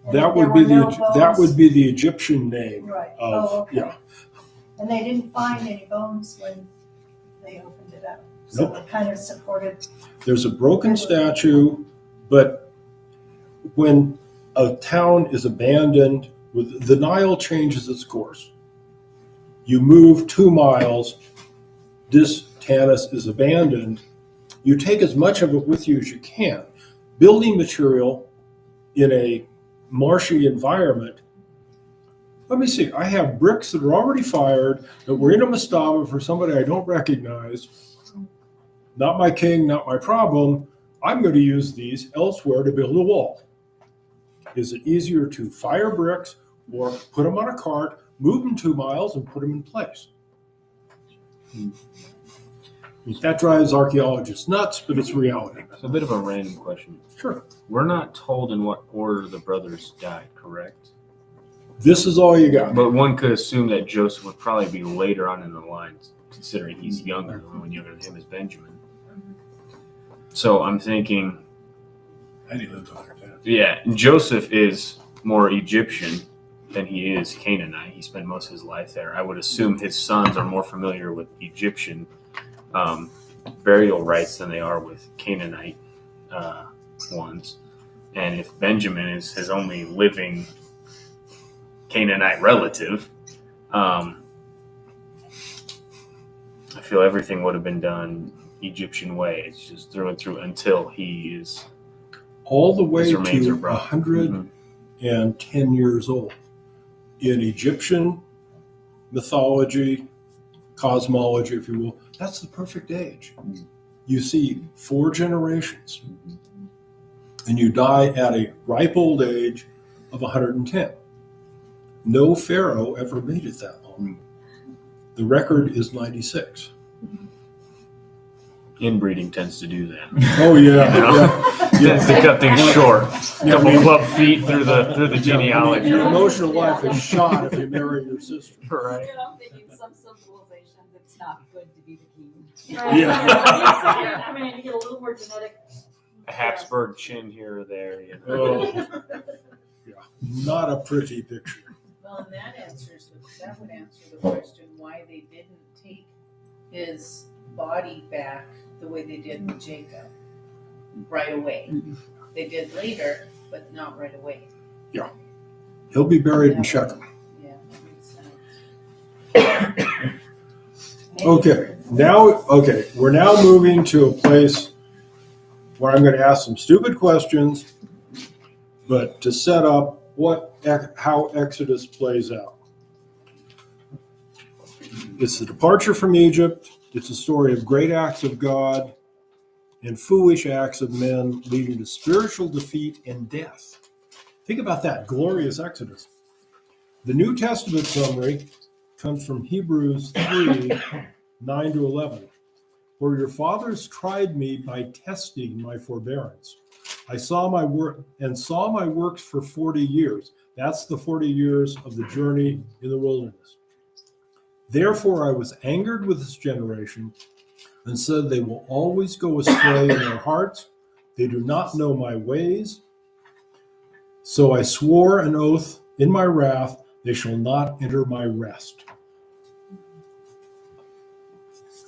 B: That
E: there
B: would be
E: were no
B: that
E: bones.
B: would be the Egyptian name
E: Right,
B: of,
E: oh, okay.
B: yeah.
E: And they didn't find any bones when they opened it up. So
B: Nope.
E: it kind of supported,
B: There's a broken statue, but when a town is abandoned, the Nile changes its course. You move 2 miles, this Tanis is abandoned. You take as much of it with you as you can. Building material in a marshy environment. Let me see, I have bricks that are already fired, that were in a mastaba for somebody I don't recognize. Not my king, not my problem. I'm going to use these elsewhere to build a wall. Is it easier to fire bricks or put them on a cart, move them 2 miles, and put them in place? That drives archaeologists nuts, but it's reality.
A: It's a bit of a random question.
B: Sure.
A: We're not told in what order the brothers died, correct?
B: This is all you got.
A: But one could assume that Joseph would probably be later on in the line, considering he's younger. The only one younger than him is Benjamin. So I'm thinking,
B: And he lived 110.
A: yeah, Joseph is more Egyptian than he is Canaanite. He spent most of his life there. I would assume his sons are more familiar with Egyptian burial rites than they are with Canaanite ones. And if Benjamin is his only living Canaanite relative, I feel everything would have been done Egyptian way. It's just through and through until he is
B: All the way
A: his remains
B: to
A: are brought.
B: 110 years old. In Egyptian mythology, cosmology, if you will, that's the perfect age. You see 4 generations, and you die at a ripe old age of 110. No pharaoh ever made it that long. The record is 96.
A: Inbreeding tends to do that.
B: Oh yeah,
A: You know?
B: yeah.
A: Tends to cut things short.
B: Yeah,
A: Couple
B: I mean-
A: club feet through the genealogy.
B: Your emotional life is shot if you marry your sister.
A: Right.
I: You know, I'm thinking some civilizations, it's not good to be the king.
B: Yeah.
C: I mean, you get a little more genetic.
A: A Habsburg chin here or there. You know?
B: Oh, yeah, not a pretty picture.
L: Well, and that would answer the question why they didn't take his body back the way they did with Jacob right away. They did later, but not right away.
B: He'll be buried in Shechem.
L: Yeah, that makes sense.
B: Okay, we're now moving to a place where I'm going to ask some stupid questions, but to set up how Exodus plays out. It's the departure from Egypt. It's a story of great acts of God and foolish acts of men leading to spiritual defeat and death. Think about that glorious Exodus. The New Testament summary comes from Hebrews 3, 9 to 11. For your fathers tried me by testing my forbearance. I saw my works for 40 years. That's the 40 years of the journey in the wilderness. Therefore I was angered with this generation and said, they will always go astray in their hearts. They do not know my ways. So I swore an oath in my wrath, they shall not enter my rest.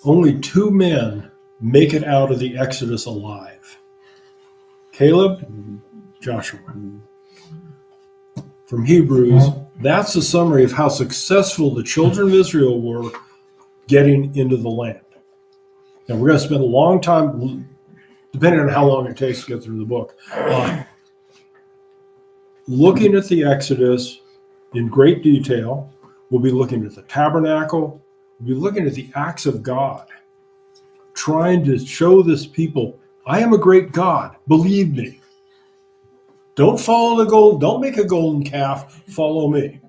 B: Only 2 men make it out of the Exodus alive. Caleb, Joshua. From Hebrews, that's a summary of how successful the children of Israel were getting into the land. Now, we're going to spend a long time, depending on how long it takes to get through the book, looking at the Exodus in great detail. We'll be looking at the tabernacle. We'll be looking at the acts of God, trying to show this people, I am a great God, believe me. Don't follow the gold, don't make a golden calf, follow me.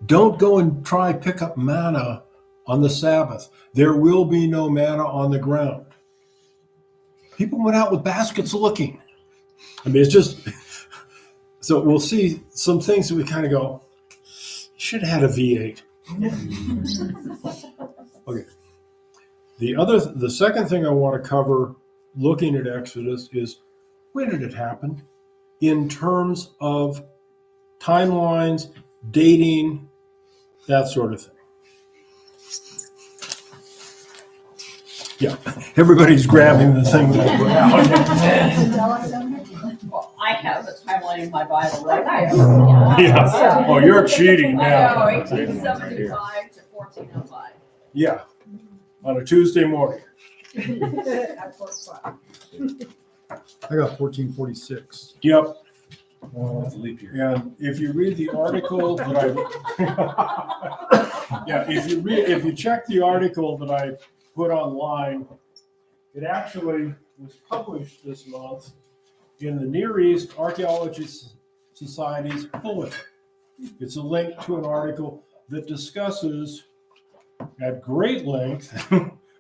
B: Don't go and try pick up manna on the Sabbath. There will be no manna on the ground. People went out with baskets looking. I mean, it's just, so we'll see some things that we kind of go, should have had a V8. Okay. The second thing I want to cover looking at Exodus is, when did it happen? In terms of timelines, dating, that sort of thing. Yeah, everybody's grabbing the thing that I put out.
I: Well, I have a timeline in my Bible right now.
B: Yeah. Oh, you're cheating now.
I: No, 1875 to 1405.
B: Yeah, on a Tuesday morning.
G: At 4 o'clock.
F: I got 1446.
B: Yep.
K: That's a leap year.
B: And if you read the article that if you check the article that I put online, it actually was published this month in the Near East Archaeology Society's bulletin. It's a link to an article that discusses at great length,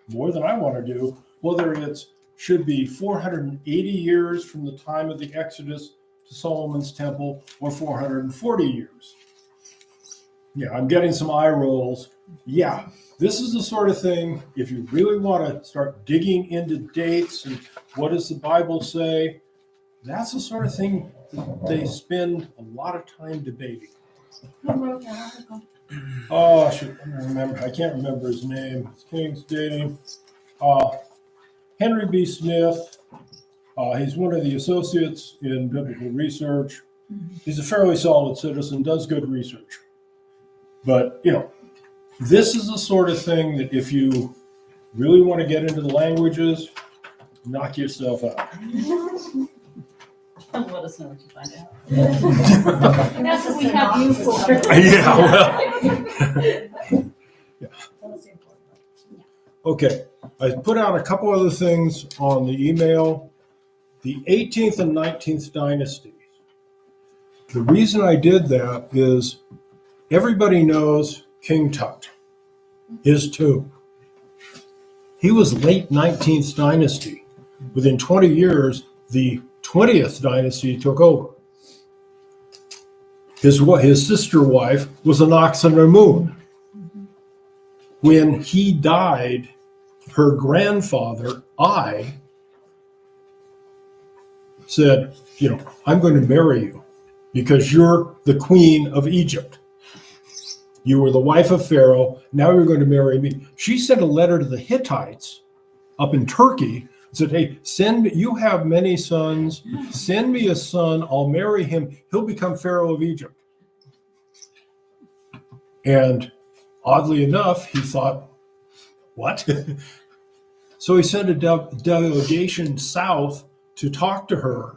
B: more than I want to do, whether it should be 480 years from the time of the Exodus to Solomon's temple or 440 years. Yeah, I'm getting some eye rolls. Yeah, this is the sort of thing, if you really want to start digging into dates and what does the Bible say, that's the sort of thing that they spend a lot of time debating.
C: Who wrote that article?
B: Oh, shoot, I can't remember his name. It's King's dating. Henry B. Smith. He's one of the associates in biblical research. He's a fairly solid citizen, does good research. But, this is the sort of thing that if you really want to get into the languages, knock yourself out.
I: Let us know what you find out.
C: That's what we have you for.
B: Okay, I put out a couple other things on the email. The 18th and 19th dynasties. The reason I did that is everybody knows King Tut, his tomb. He was late 19th dynasty. Within 20 years, the 20th dynasty took over. His sister wife was Anaxanemun. When he died, her grandfather, Ai, said, I'm going to marry you because you're the queen of Egypt. You were the wife of Pharaoh. Now you're going to marry me. She sent a letter to the Hittites up in Turkey and said, hey, you have many sons. Send me a son. I'll marry him. He'll become Pharaoh of Egypt. And oddly enough, he thought, what? So he sent a delegation south to talk to her,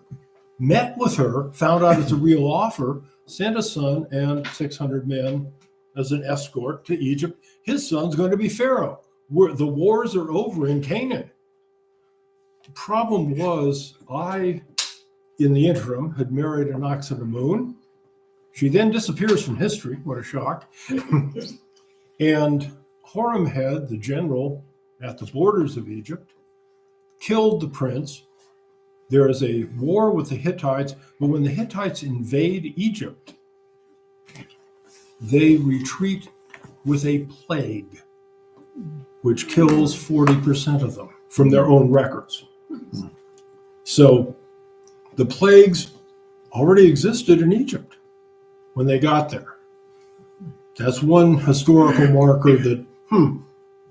B: met with her, found out it's a real offer, sent a son and 600 men as an escort to Egypt. His son's going to be Pharaoh. The wars are over in Canaan. The problem was, I, in the interim, had married Anaxanemun. She then disappears from history. What a shock. And Horemheb, the general at the borders of Egypt, killed the prince. There is a war with the Hittites, but when the Hittites invade Egypt, they retreat with a plague, which kills 40% of them from their own records. So the plagues already existed in Egypt when they got there. That's one historical marker that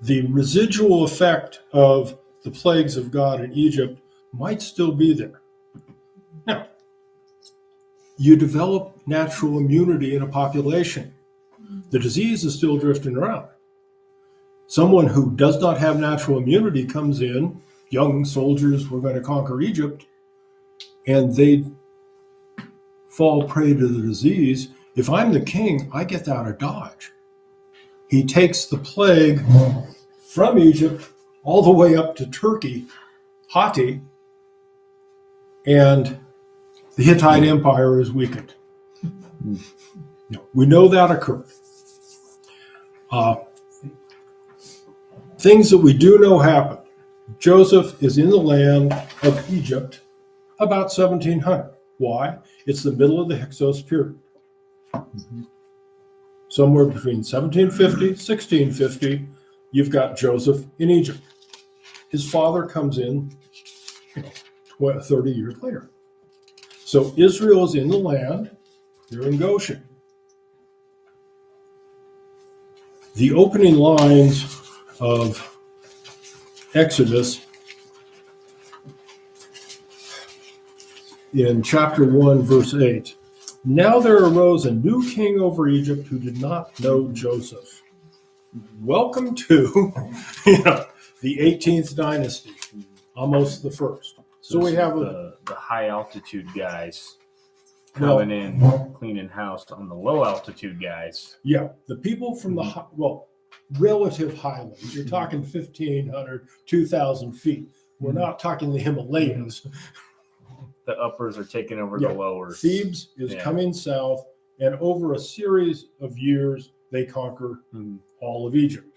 B: the residual effect of the plagues of God in Egypt might still be there. Now, you develop natural immunity in a population. The disease is still drifting around. Someone who does not have natural immunity comes in, young soldiers were going to conquer Egypt, and they fall prey to the disease. If I'm the king, I get out of Dodge. He takes the plague from Egypt all the way up to Turkey, Hatti, and the Hittite Empire is weakened. We know that occurred. Things that we do know happened. Joseph is in the land of Egypt about 1700. Why? It's the middle of the Hyksos period. Somewhere between 1750, 1650, you've got Joseph in Egypt. His father comes in 30 years later. So Israel is in the land. They're in Goshen. The opening lines of Exodus in chapter 1, verse 8. Now there arose a new king over Egypt who did not know Joseph. Welcome to the 18th dynasty, almost the first. So we have
A: the high altitude guys coming in, cleaning house on the low altitude guys.
B: Yeah, the people from the relative highlands. You're talking 1,500, 2,000 feet. We're not talking the Himalayas.
A: The uppers are taking over the lowers.
B: Thebes is coming south, and over a series of years, they conquer all of Egypt.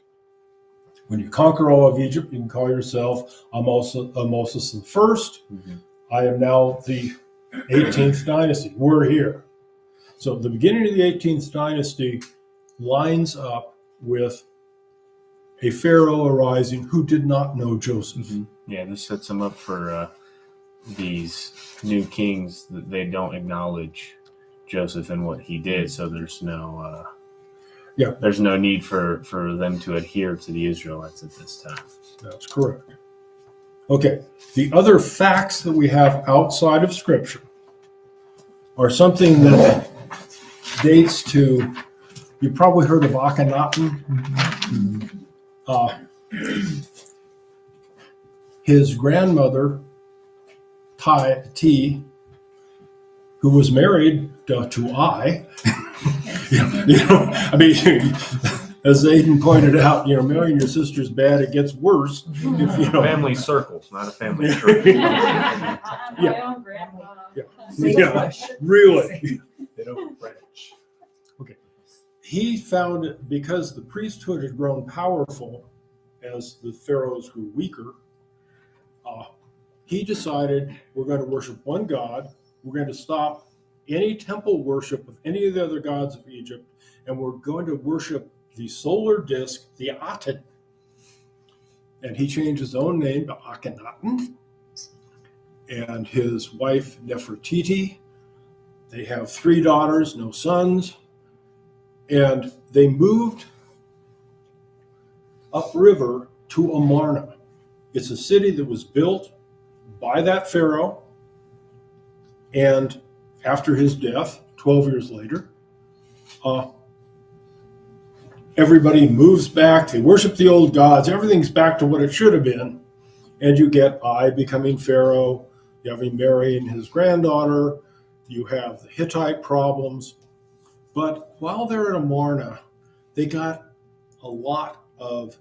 B: When you conquer all of Egypt, you can call yourself Ahmose the First. I am now the 18th dynasty. We're here. So at the beginning of the 18th dynasty, lines up with a Pharaoh arising who did not know Joseph.
A: Yeah, this sets them up for these new kings that they don't acknowledge Joseph and what he did. So there's no there's no need for them to adhere to the Israelites at this time.
B: That's correct. Okay, the other facts that we have outside of Scripture are something that dates to, you probably heard of Akhenaten. His grandmother, T, who was married to I, I mean, as Aiden pointed out, marrying your sister's bad. It gets worse. If,
A: Family circles, not a family church.
C: My own grandma.
B: Yeah, really.
A: They don't branch.
B: Okay. He found it because the priesthood had grown powerful as the pharaohs grew weaker. He decided we're going to worship one God. We're going to stop any temple worship of any of the other gods of Egypt, and we're going to worship the solar disk, the Aten. And he changed his own name to Akhenaten. And his wife, Nefertiti. They have 3 daughters, no sons. And they moved upriver to Amarna. It's a city that was built by that pharaoh. And after his death, 12 years later, everybody moves back. They worship the old gods. Everything's back to what it should have been. And you get I becoming pharaoh. You have him marrying his granddaughter. You have the Hittite problems. But while they're in Amarna, they got a lot of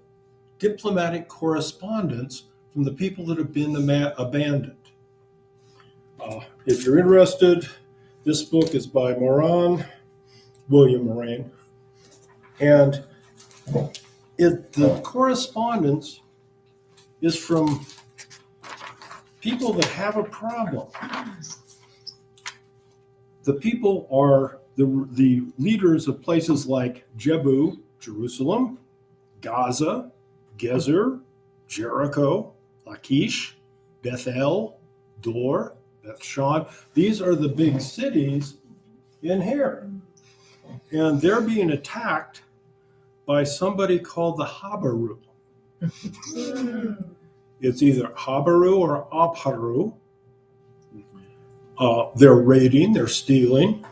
B: diplomatic correspondence from the people that have been abandoned. If you're interested, this book is by William Moran. And the correspondence is from people that have a problem. The people are the leaders of places like Jebu, Jerusalem, Gaza, Gezer, Jericho, Lachish, Bethel, Dor, Bethshan. These are the big cities in here. And they're being attacked by somebody called the Habaru. It's either Habaru or Abharu. They're raiding, they're stealing,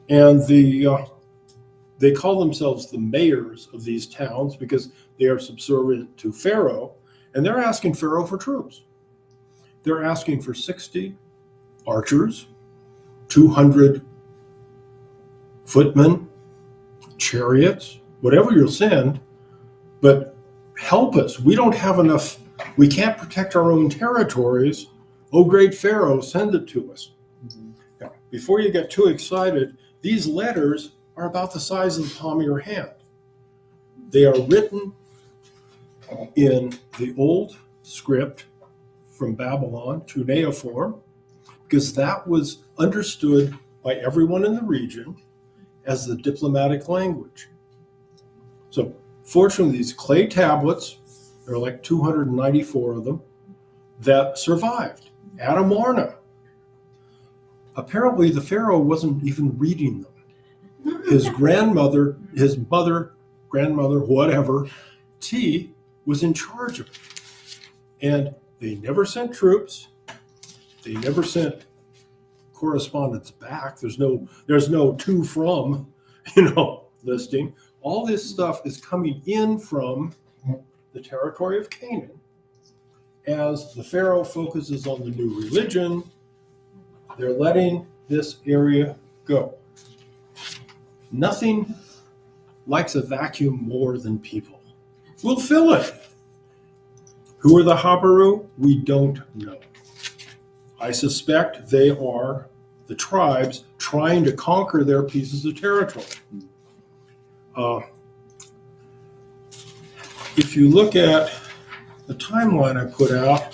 B: and they call themselves the mayors of these towns because they are subservient to Pharaoh, and they're asking Pharaoh for troops. They're asking for 60 archers, 200 footmen, chariots, whatever you'll send, but help us. We don't have enough. We can't protect our own territories. Oh, great Pharaoh, send it to us. Now, before you get too excited, these letters are about the size of the palm of your hand. They are written in the old script from Babylon, cuneiform, because that was understood by everyone in the region as the diplomatic language. So fortunately, these clay tablets, there are like 294 of them, that survived at Amarna. Apparently, the Pharaoh wasn't even reading them. His grandmother, grandmother, whatever, T, was in charge of it. And they never sent troops. They never sent correspondence back. There's no to from, listing. All this stuff is coming in from the territory of Canaan as the Pharaoh focuses on the new religion. They're letting this area go. Nothing likes a vacuum more than people. We'll fill it. Who are the Habaru? We don't know. I suspect they are the tribes trying to conquer their pieces of territory. If you look at the timeline I put out,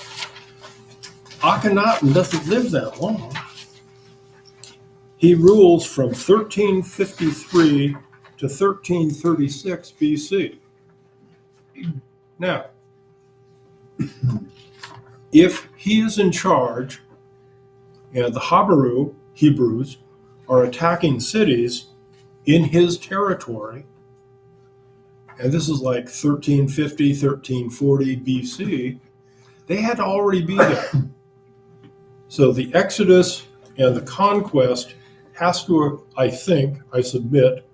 B: Akhenaten doesn't live that long. He rules from 1353 to 1336 BC. Now, if he is in charge and the Hebrews are attacking cities in his territory, and this is like 1350, 1340 BC, they had to already be there. So the Exodus and the conquest has to, I submit,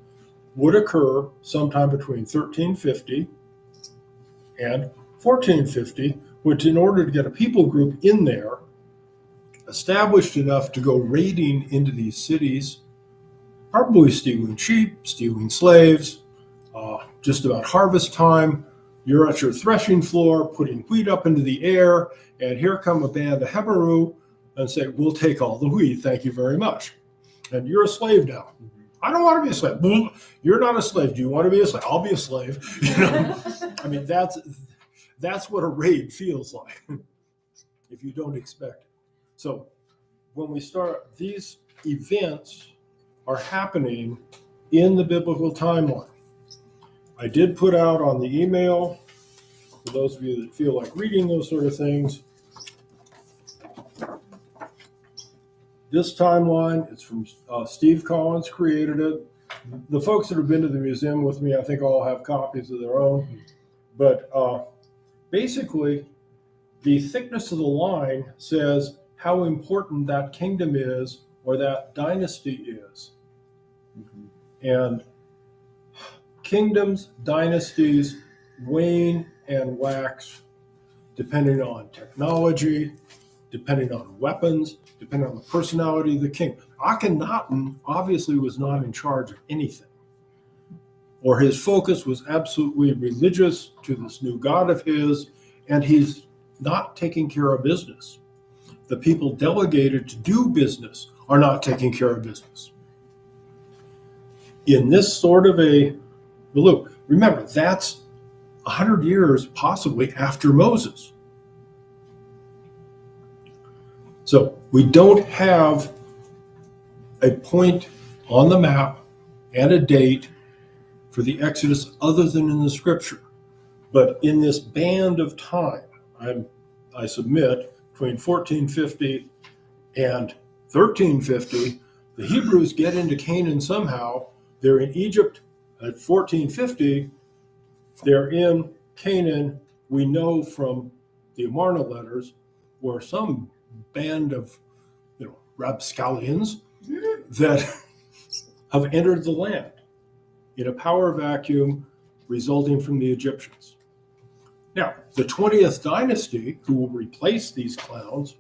B: would occur sometime between 1350 and 1450, which in order to get a people group in there, established enough to go raiding into these cities, probably stealing sheep, stealing slaves, just about harvest time, you're at your threshing floor, putting wheat up into the air, and here come a band of Hebrew and say, we'll take all the wheat, thank you very much. And you're a slave now. I don't want to be a slave. Well, you're not a slave. Do you want to be a slave? I'll be a slave. You know? I mean, that's what a raid feels like if you don't expect it. So when we start, these events are happening in the biblical timeline. I did put out on the email, for those of you that feel like reading those sort of things, this timeline, it's from Steve Collins, created it. The folks that have been to the museum with me, I think all have copies of their own. But basically, the thickness of the line says how important that kingdom is or that dynasty is. And kingdoms, dynasties wane and wax depending on technology, depending on weapons, depending on the personality of the king. Akhenaten obviously was not in charge of anything, or his focus was absolutely religious to this new god of his, and he's not taking care of business. The people delegated to do business are not taking care of business. In this sort of a look, remember, that's 100 years possibly after Moses. So we don't have a point on the map and a date for the Exodus other than in the scripture. But in this band of time, I submit, between 1450 and 1350, the Hebrews get into Canaan somehow. They're in Egypt at 1450. They're in Canaan, we know from the Amarna letters, where some band of rapscallions that have entered the land in a power vacuum resulting from the Egyptians. Now, the 20th dynasty, who will replace these clowns,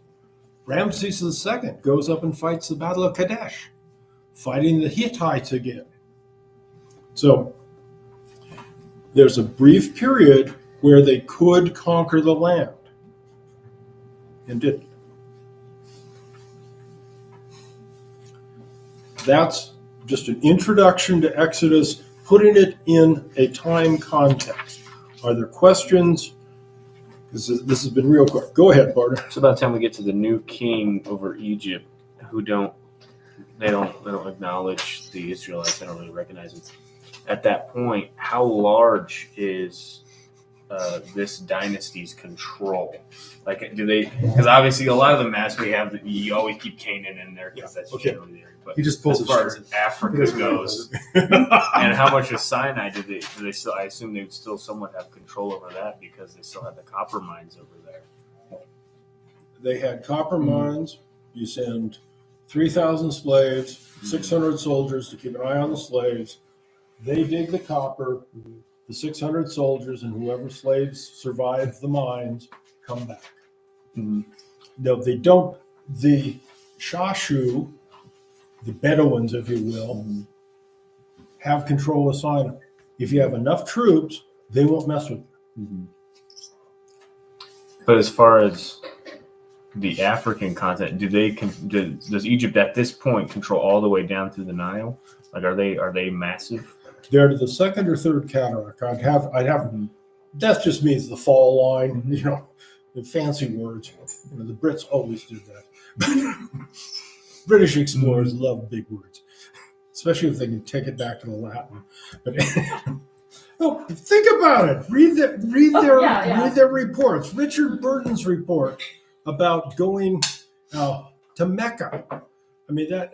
B: Ramses II goes up and fights the Battle of Kadesh, fighting the Hittites again. So there's a brief period where they could conquer the land and didn't. That's just an introduction to Exodus, putting it in a time context. Are there questions? This has been real quick. Go ahead, Barter.
A: So by the time we get to the new king over Egypt, they don't acknowledge the Israelites. They don't really recognize them. At that point, how large is this dynasty's control? Like, do they? Because obviously, a lot of the maps we have, you always keep Canaan in there because that's generally there. But
F: He just pulls
A: as
F: the
A: far
F: shirt.
A: as Africa goes, and how much of Sinai do they still? I assume they would still somewhat have control over that because they still have the copper mines over there.
B: They had copper mines. You send 3,000 slaves, 600 soldiers to keep an eye on the slaves. They dig the copper. The 600 soldiers and whoever slaves survive the mines come back. No, they don't. The Shashu, the Bedouins, if you will, have control of Sinai. If you have enough troops, they won't mess with you.
A: But as far as the African continent, does Egypt at this point control all the way down through the Nile? Like, are they massive?
B: They're to the second or third cataract. I'd have. That just means the fall line. The fancy words. The Brits always do that. British explorers love big words. especially if they can take it back to the Latin. But no, think about it. Read their reports. Richard Burton's report about going to Mecca. I mean, that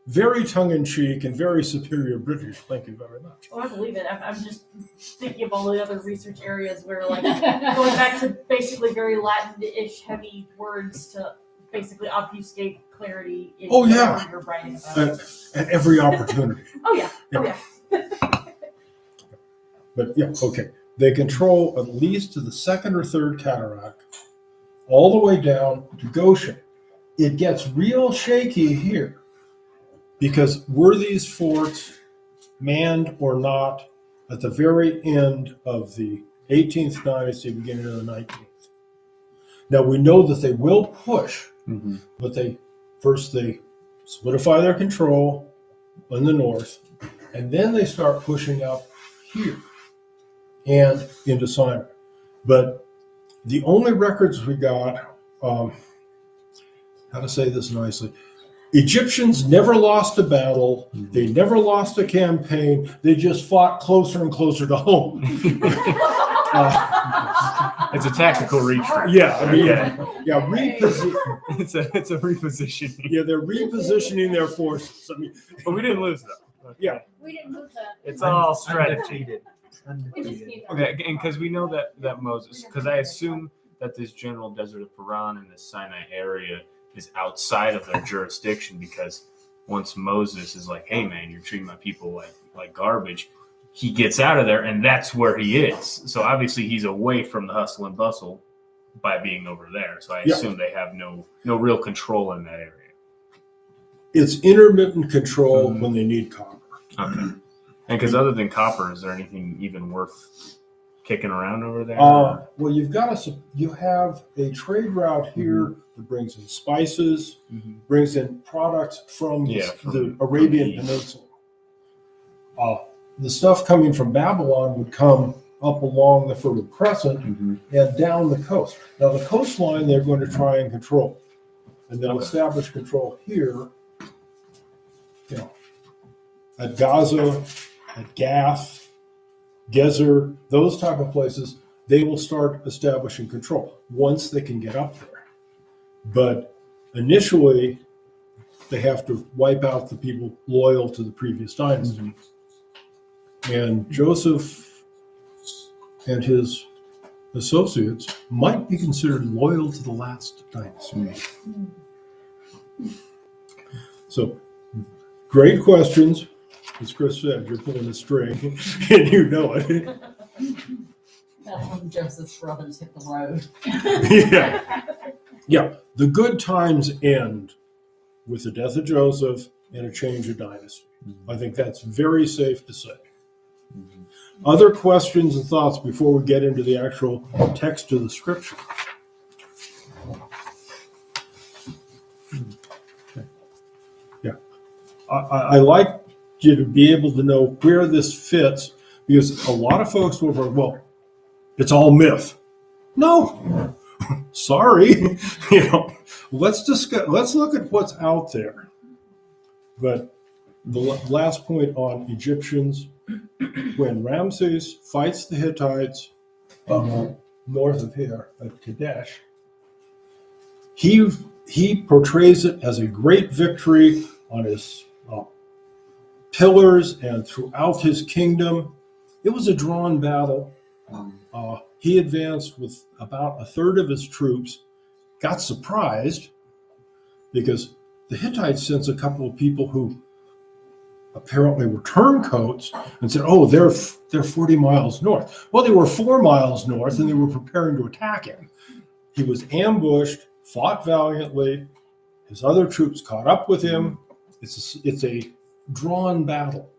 B: very tongue-in-cheek and very superior British. Thank you very much.
C: Oh, I believe it. I'm just thinking of all the other research areas where, like, going back to basically very Latin-ish heavy words to basically obfuscate clarity in whatever you're writing about.
B: At every opportunity.
C: Oh yeah.
B: But yeah, okay. They control at least to the second or third cataract, all the way down to Goshen. It gets real shaky here because were these forts manned or not at the very end of the 18th dynasty, beginning of the 19th? Now we know that they will push, but they solidify their control in the north, and then they start pushing up here and into Sinai. But the only records we got, how to say this nicely, Egyptians never lost a battle. They never lost a campaign. They just fought closer and closer to home.
A: It's a tactical retreat.
B: Yeah, I mean,
A: It's a repositioning.
B: Yeah, they're repositioning their forces. I mean,
A: but we didn't lose though.
B: Yeah,
C: We didn't move that.
A: it's all
H: Undefeated.
C: We just need that.
A: Okay, and because we know that Moses, because I assume that this general desert of Paran and the Sinai area is outside of their jurisdiction, because once Moses is like, "Hey man, you're treating my people like garbage," he gets out of there, and that's where he is. So obviously he's away from the hustle and bustle by being over there. So I assume they have no real control in that area.
B: it's intermittent control when they need copper.
A: Okay. And because other than copper, is there anything even worth kicking around over there?
B: Well, you have a trade route here that brings in spices, brings in products from the Arabian Peninsula. The stuff coming from Babylon would come up along the Fertile Crescent and down the coast. Now, the coastline they're going to try and control, and they'll establish control here, at Gaza, at Gath, Gezer, those type of places. They will start establishing control once they can get up there. But initially, they have to wipe out the people loyal to the previous dynasty. And Joseph and his associates might be considered loyal to the last dynasty. So, great questions. As Chris said, you're pulling a string, and you know it.
I: That's when Joseph's brothers hit the road.
B: Yeah. The good times end with the death of Joseph and a change of dynasty. I think that's very safe to say. Other questions and thoughts before we get into the actual text of the scripture? Yeah. I like you to be able to know where this fits, because a lot of folks will go, well, it's all myth. No, sorry. Let's look at what's out there. But the last point on Egyptians, when Ramses fights the Hittites north of here at Kadesh, he portrays it as a great victory on his pillars and throughout his kingdom. It was a drawn battle. He advanced with about a third of his troops, got surprised because the Hittites sent a couple of people who apparently were turncoats and said, oh, they're 40 miles north. Well, they were 4 miles north and they were preparing to attack him. He was ambushed, fought valiantly. His other troops caught up with him. It's a drawn battle.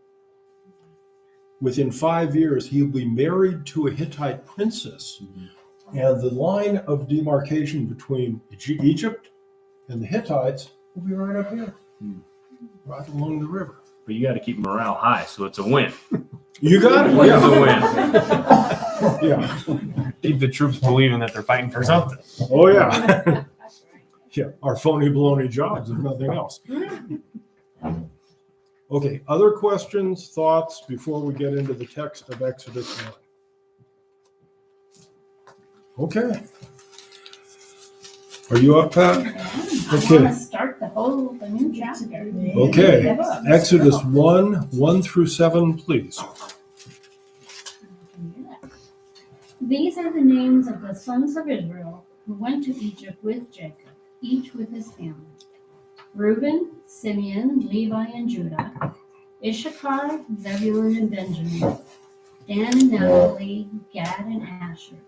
B: Within 5 years, he'll be married to a Hittite princess. And the line of demarcation between Egypt and the Hittites will be right up here, right along the river.
A: But you got to keep morale high, so it's a win.
B: You got it.
A: Yeah.
B: It's a win. Yeah.
A: Keep the troops believing that they're fighting for something.
B: Oh, yeah. Yeah. Our phony baloney jobs, if nothing else. Okay, other questions, thoughts before we get into the text of Exodus 1? Okay. Are you up, Pat?
D: I
B: Okay.
D: want to start the new chapter.
B: Okay,
D: Yeah.
B: Exodus 1 through 7, please.
D: These are the names of the sons of Israel who went to Egypt with Jacob, each with his family. Reuben, Simeon, Levi, and Judah. Issachar, Zebulun, and Benjamin. Dan and Naphtali, Gad, and Asher.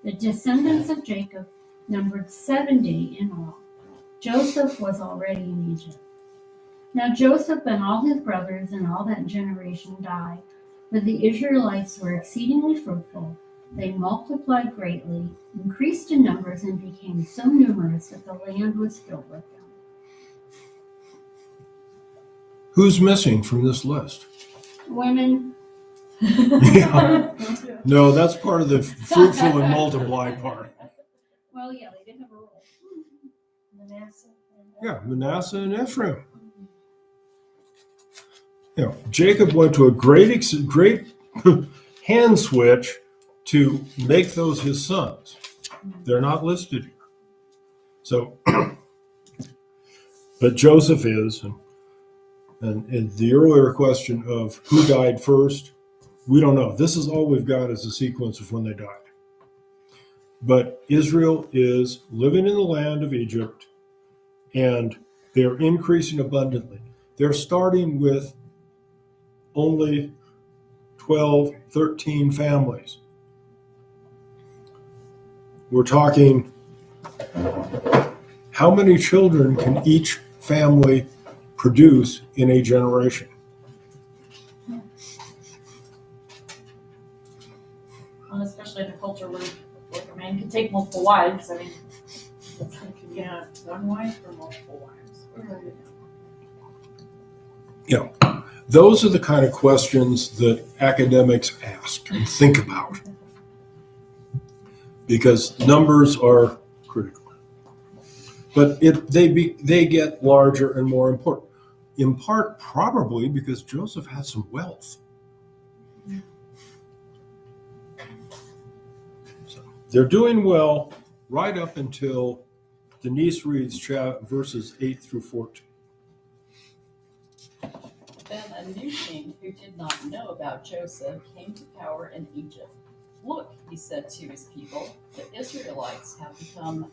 D: The descendants of Jacob numbered 70 in all. Joseph was already in Egypt. Now Joseph and all his brothers and all that generation died, but the Israelites were exceedingly fruitful. They multiplied greatly, increased in numbers, and became so numerous that the land was filled with them.
B: Who's missing from this list?
D: Women.
B: Yeah. No, that's part of the fruitful and multiply part.
D: Well, yeah, they didn't have a role.
B: Yeah, Manasseh and Ephraim. You know, Jacob went to a great hand switch to make those his sons. They're not listed here. So, but Joseph is, and the earlier question of who died first, we don't know. This is all we've got is a sequence of when they died. But Israel is living in the land of Egypt, and they're increasing abundantly. They're starting with only 12, 13 families. We're talking, how many children can each family produce in a generation?
C: Well, especially in a culture where like a man can take multiple wives. I mean,
L: Yeah, one wife or multiple wives.
B: You know, those are the kind of questions that academics ask and think about, because numbers are critical. But they get larger and more important, in part probably because Joseph had some wealth. So they're doing well right up until Denise reads verses 8 through 14.
I: Then a new king who did not know about Joseph came to power in Egypt. Look, he said to his people, the Israelites have become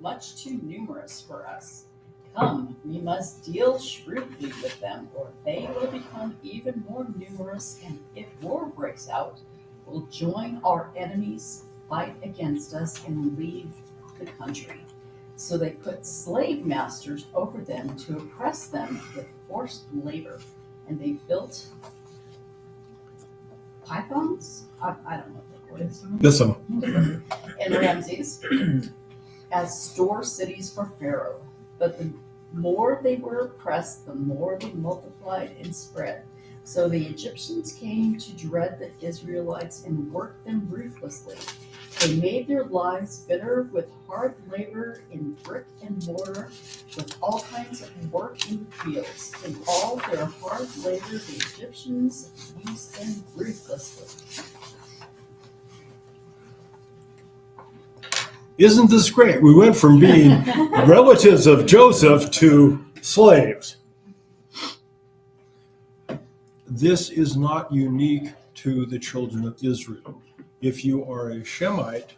I: much too numerous for us. Come, we must deal shrewdly with them, or they will become even more numerous, and if war breaks out, will join our enemies, fight against us, and leave the country. So they put slave masters over them to oppress them with forced labor, and they built pythons? I don't know what it is.
B: Listen,
I: And Ramses as store cities for Pharaoh. But the more they were oppressed, the more they multiplied and spread. So the Egyptians came to dread the Israelites and worked them ruthlessly. They made their lives bitter with hard labor in brick and mortar, with all kinds of work in the fields. In all their hard labor, the Egyptians used them ruthlessly.
B: isn't this great? We went from being relatives of Joseph to slaves. This is not unique to the children of Israel. If you are a Shemite,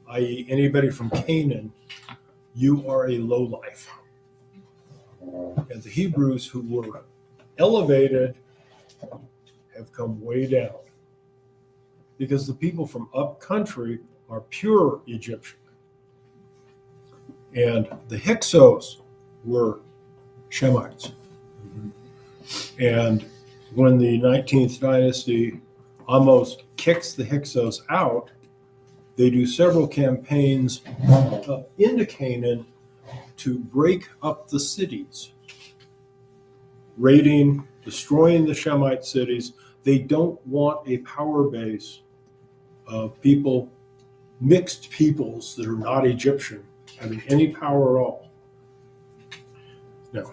B: i.e. anybody from Canaan, you are a lowlife. And the Hebrews who were elevated have come way down, because the people from up country are pure Egyptian. And the Hyksos were Shemites. And when the 19th dynasty almost kicks the Hyksos out, they do several campaigns into Canaan to break up the cities, raiding, destroying the Shemite cities. They don't want a power base of people, mixed peoples that are not Egyptian, having any power at all. Now,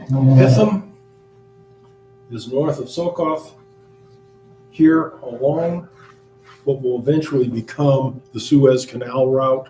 B: Pithom is north of Sokof, here along what will eventually become the Suez Canal route